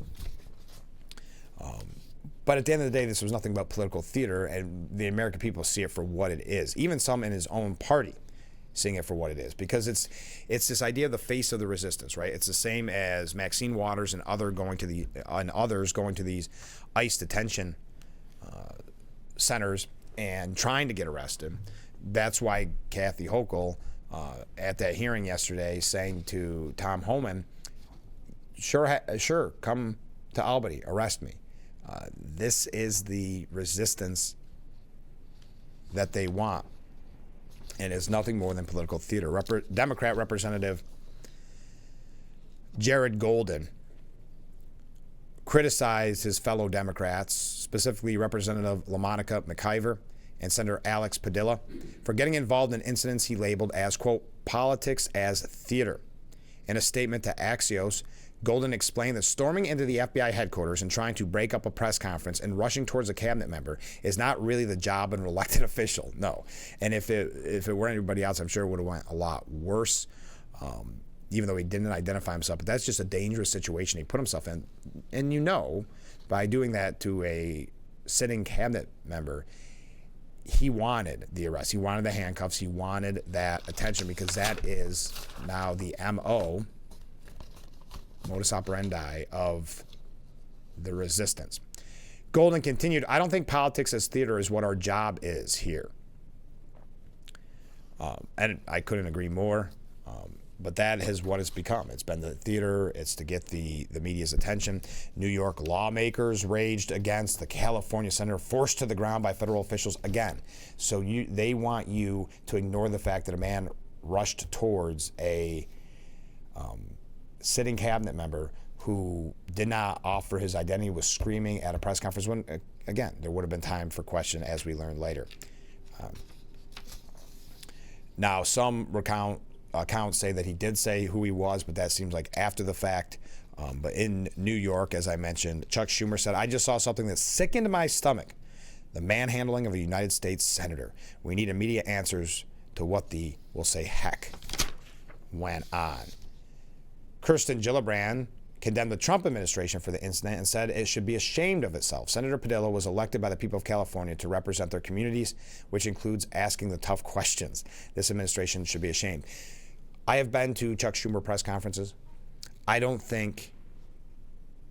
Speaker 1: But at the end of the day, this was nothing but political theater, and the American people see it for what it is. Even some in his own party seeing it for what it is, because it's this idea of the face of the resistance, right? It's the same as Maxine Waters and others going to these ICE detention centers and trying to get arrested. That's why Kathy Hochul at that hearing yesterday saying to Tom Homan, sure, come to Albany, arrest me. This is the resistance that they want, and it's nothing more than political theater. Democrat Representative Jared Golden criticized his fellow Democrats, specifically Representative LaMonica McIver and Senator Alex Padilla, for getting involved in incidents he labeled as, quote, politics as theater. In a statement to Axios, Golden explained that storming into the FBI headquarters and trying to break up a press conference and rushing towards a cabinet member is not really the job of an elected official. No. And if it were anybody else, I'm sure it would have went a lot worse, even though he didn't identify himself. But that's just a dangerous situation he put himself in. And you know, by doing that to a sitting cabinet member, he wanted the arrest. He wanted the handcuffs. He wanted that attention, because that is now the modus operandi of the resistance. Golden continued, I don't think politics as theater is what our job is here. And I couldn't agree more. But that is what it's become. It's been the theater. It's to get the media's attention. New York lawmakers raged against the California senator forced to the ground by federal officials again. So they want you to ignore the fact that a man rushed towards a sitting cabinet member who did not offer his identity, was screaming at a press conference when, again, there would have been time for question, as we learned later. Now, some accounts say that he did say who he was, but that seems like after the fact. But in New York, as I mentioned, Chuck Schumer said, I just saw something that sickened my stomach. The manhandling of a United States senator. We need immediate answers to what the, we'll say, heck went on. Kirsten Gillibrand condemned the Trump administration for the incident and said it should be ashamed of itself. Senator Padilla was elected by the people of California to represent their communities, which includes asking the tough questions. This administration should be ashamed. I have been to Chuck Schumer press conferences. I don't think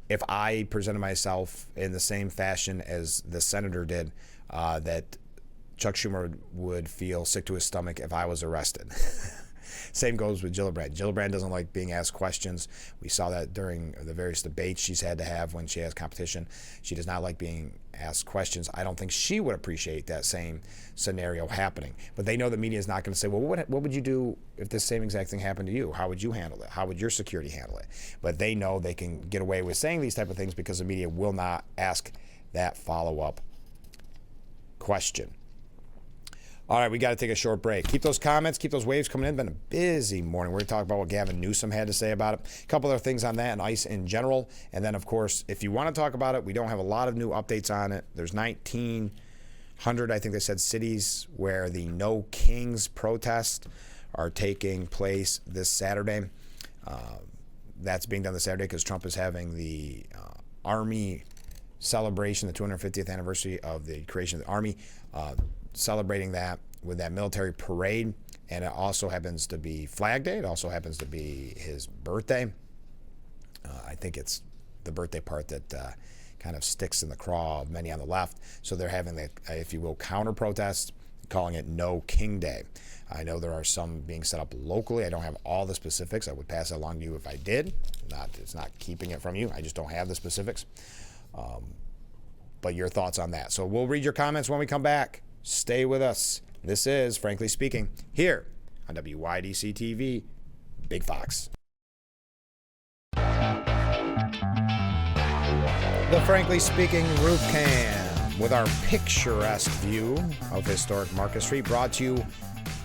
Speaker 1: if I presented myself in the same fashion as the senator did, that Chuck Schumer would feel sick to his stomach if I was arrested. Same goes with Gillibrand. Gillibrand doesn't like being asked questions. We saw that during the various debates she's had to have when she has competition. She does not like being asked questions. I don't think she would appreciate that same scenario happening. But they know the media is not going to say, well, what would you do if this same exact thing happened to you? How would you handle it? How would your security handle it? But they know they can get away with saying these type of things because the media will not ask that follow-up question. All right, we got to take a short break. Keep those comments, keep those waves coming in. It's been a busy morning. We're going to talk about what Gavin Newsom had to say about it. A couple other things on that and ICE in general. And then, of course, if you want to talk about it, we don't have a lot of new updates on it. There's 1,900, I think they said, cities where the No Kings protests are taking place this Saturday. That's being done this Saturday because Trump is having the Army celebration, the 250th anniversary of the creation of the Army, celebrating that with that military parade. And it also happens to be Flag Day. It also happens to be his birthday. I think it's the birthday part that kind of sticks in the craw of many on the left. So they're having, the, if you will, counter-protest, calling it No King Day. I know there are some being set up locally. I don't have all the specifics. I would pass it along to you if I did. It's not keeping it from you. I just don't have the specifics. But your thoughts on that. So we'll read your comments when we come back. Stay with us. This is Frankly Speaking here on WYDC TV, Big Fox. The Frankly Speaking roof cam with our picturesque view of historic Market Street, brought to you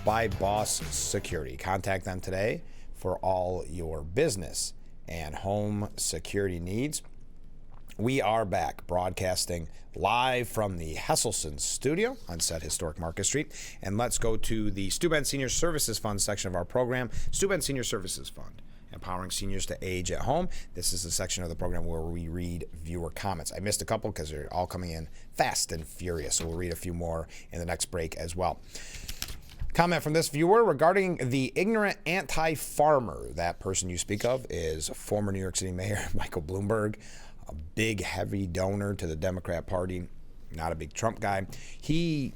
Speaker 1: by Boss Security. Contact them today for all your business and home security needs. We are back broadcasting live from the Hesselson studio on said historic Market Street. And let's go to the Steuben Senior Services Fund section of our program. Steuben Senior Services Fund, empowering seniors to age at home. This is a section of the program where we read viewer comments. I missed a couple because they're all coming in fast and furious, so we'll read a few more in the next break as well. Comment from this viewer regarding the ignorant anti-farmer. That person you speak of is former New York City Mayor Michael Bloomberg, a big, heavy donor to the Democrat Party, not a big Trump guy. He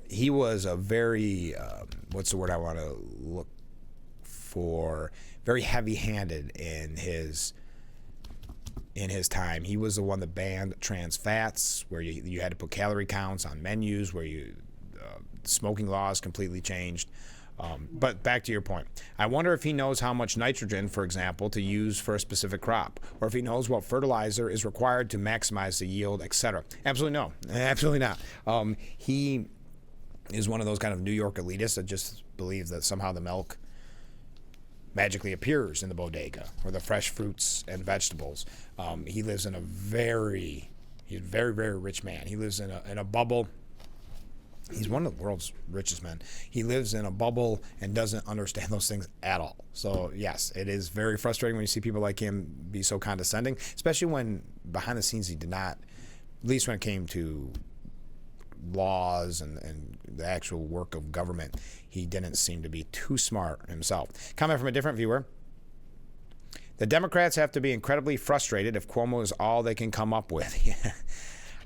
Speaker 1: was a very, what's the word I want to look for, very heavy-handed in his time. He was the one that banned trans fats, where you had to put calorie counts on menus, where smoking laws completely changed. But back to your point, I wonder if he knows how much nitrogen, for example, to use for a specific crop, or if he knows what fertilizer is required to maximize the yield, etc. Absolutely no. Absolutely not. He is one of those kind of New York elitists that just believes that somehow the milk magically appears in the bodega, or the fresh fruits and vegetables. He lives in he's a very, very rich man. He lives in a bubble. He's one of the world's richest men. He lives in a bubble and doesn't understand those things at all. So, yes, it is very frustrating when you see people like him be so condescending, especially when behind the scenes he did not, at least when it came to laws and the actual work of government, he didn't seem to be too smart himself. Comment from a different viewer. The Democrats have to be incredibly frustrated if Cuomo is all they can come up with.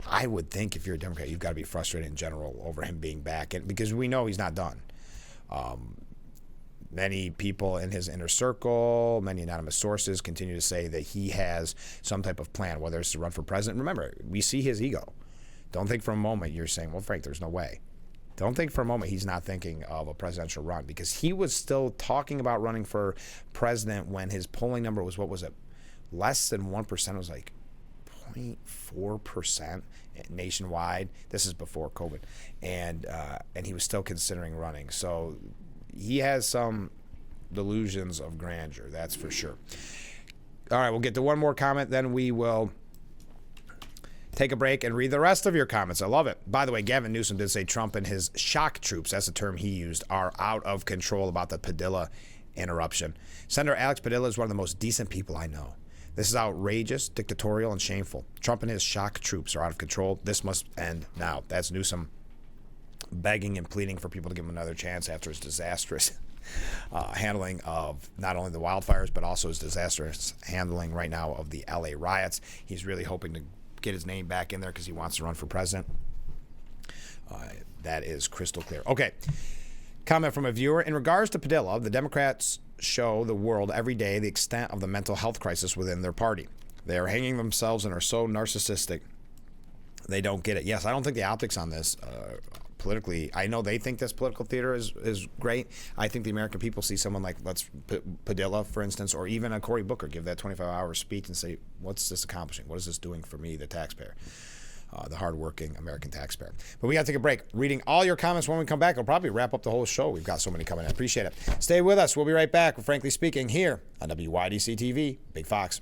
Speaker 1: I would think if you're a Democrat, you've got to be frustrated in general over him being back, because we know he's not done. Many people in his inner circle, many anonymous sources continue to say that he has some type of plan, whether it's to run for president. Remember, we see his ego. Don't think for a moment you're saying, well, Frank, there's no way. Don't think for a moment he's not thinking of a presidential run, because he was still talking about running for president when his polling number was, what was it, less than 1%. It was like 0.4% nationwide. This is before COVID, and he was still considering running. So he has some delusions of grandeur, that's for sure. All right, we'll get to one more comment, then we will take a break and read the rest of your comments. I love it. By the way, Gavin Newsom did say Trump and his shock troops, that's the term he used, are out of control about the Padilla interruption. Senator Alex Padilla is one of the most decent people I know. This is outrageous, dictatorial, and shameful. Trump and his shock troops are out of control. This must end now. That's Newsom begging and pleading for people to give him another chance after his disastrous handling of not only the wildfires, but also his disastrous handling right now of the LA riots. He's really hoping to get his name back in there because he wants to run for president. That is crystal clear. Okay. Comment from a viewer. In regards to Padilla, the Democrats show the world every day the extent of the mental health crisis within their party. They are hanging themselves and are so narcissistic they don't get it. Yes, I don't think the optics on this politically, I know they think this political theater is great. I think the American people see someone like Padilla, for instance, or even a Cory Booker give that 25-hour speech and say, what's this accomplishing? What is this doing for me, the taxpayer? The hardworking American taxpayer. But we got to take a break. Reading all your comments when we come back. It'll probably wrap up the whole show. We've got so many coming in. Appreciate it. Stay with us. We'll be right back with Frankly Speaking here on WYDC TV, Big Fox.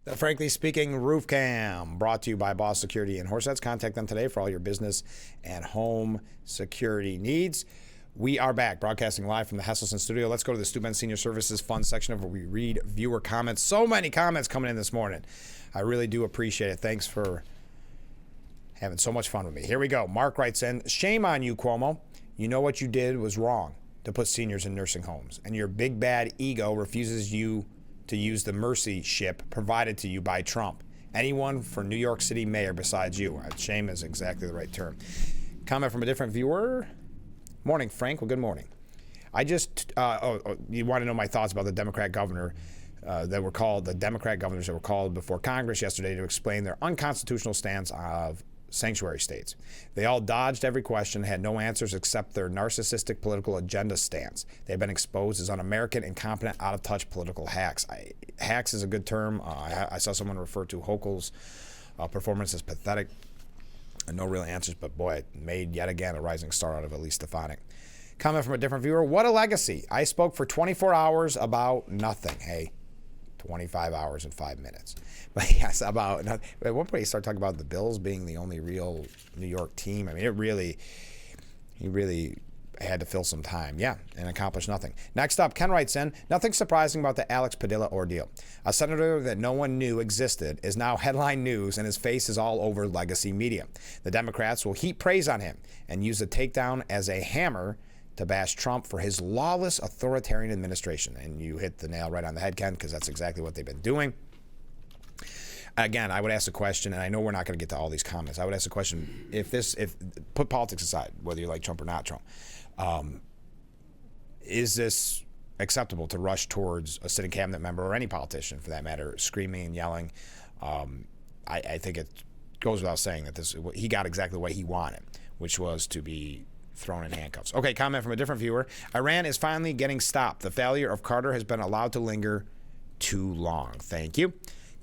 Speaker 1: The Frankly Speaking Roof Cam, brought to you by Boss Security and Horseheads. Contact them today for all your business and home security needs. We are back, broadcasting live from the Hesselson studio. Let's go to the Stu Ben Senior Services Fund section of where we read viewer comments. So many comments coming in this morning. I really do appreciate it. Thanks for having so much fun with me. Here we go. Mark writes in, shame on you, Cuomo. You know what you did was wrong to put seniors in nursing homes, and your big bad ego refuses you to use the mercy ship provided to you by Trump. Anyone for New York City mayor besides you. Shame is exactly the right term. Comment from a different viewer. Morning, Frank. Well, good morning. I just, you want to know my thoughts about the Democrat governor the Democrat governors that were called before Congress yesterday to explain their unconstitutional stance of sanctuary states. They all dodged every question, had no answers except their narcissistic political agenda stance. They've been exposed as un-American, incompetent, out-of-touch political hacks. Hacks is a good term. I saw someone refer to Hochul's performance as pathetic. No real answers, but boy, it made yet again a rising star out of Elise Stefanik. Comment from a different viewer. What a legacy. I spoke for 24 hours about nothing. Hey, 25 hours and 5 minutes. But yes, about nothing. At one point, he started talking about the Bills being the only real New York team. I mean, he really had to fill some time. Yeah, and accomplish nothing. Next up, Ken writes in, nothing surprising about the Alex Padilla ordeal. A senator that no one knew existed is now headline news, and his face is all over legacy media. The Democrats will heap praise on him and use the takedown as a hammer to bash Trump for his lawless authoritarian administration. And you hit the nail right on the head, Ken, because that's exactly what they've been doing. Again, I would ask the question, and I know we're not going to get to all these comments. I would ask the question, if put politics aside, whether you like Trump or not Trump, is this acceptable to rush towards a sitting cabinet member or any politician, for that matter, screaming and yelling? I think it goes without saying that he got exactly what he wanted, which was to be thrown in handcuffs. Okay, comment from a different viewer. Iran is finally getting stopped. The failure of Carter has been allowed to linger too long. Thank you.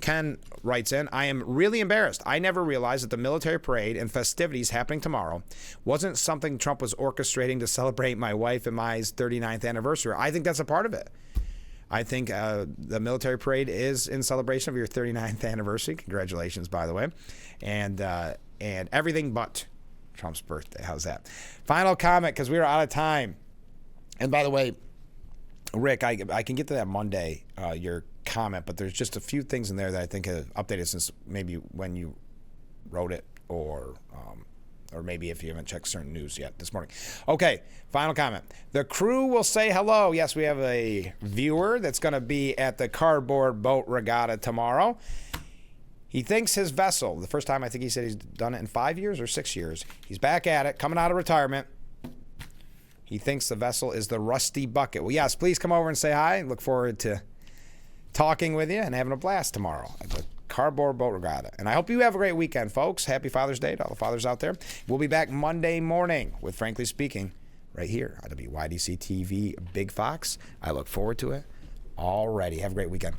Speaker 1: Ken writes in, I am really embarrassed. I never realized that the military parade and festivities happening tomorrow wasn't something Trump was orchestrating to celebrate my wife and my 39th anniversary. I think that's a part of it. I think the military parade is in celebration of your 39th anniversary. Congratulations, by the way. And everything but Trump's birthday. How's that? Final comment, because we are out of time. And by the way, Rick, I can get to that Monday, your comment, but there's just a few things in there that I think have updated since maybe when you wrote it, or maybe if you haven't checked certain news yet this morning. Okay, final comment. The crew will say hello. Yes, we have a viewer that's going to be at the Cardboard Boat Regatta tomorrow. He thinks his vessel, the first time I think he said he's done it in 5 years or 6 years, he's back at it, coming out of retirement. He thinks the vessel is the Rusty Bucket. Well, yes, please come over and say hi. Look forward to talking with you and having a blast tomorrow at the Cardboard Boat Regatta. And I hope you have a great weekend, folks. Happy Father's Day to all the fathers out there. We'll be back Monday morning with Frankly Speaking right here on WYDC TV Big Fox. I look forward to it already. Have a great weekend.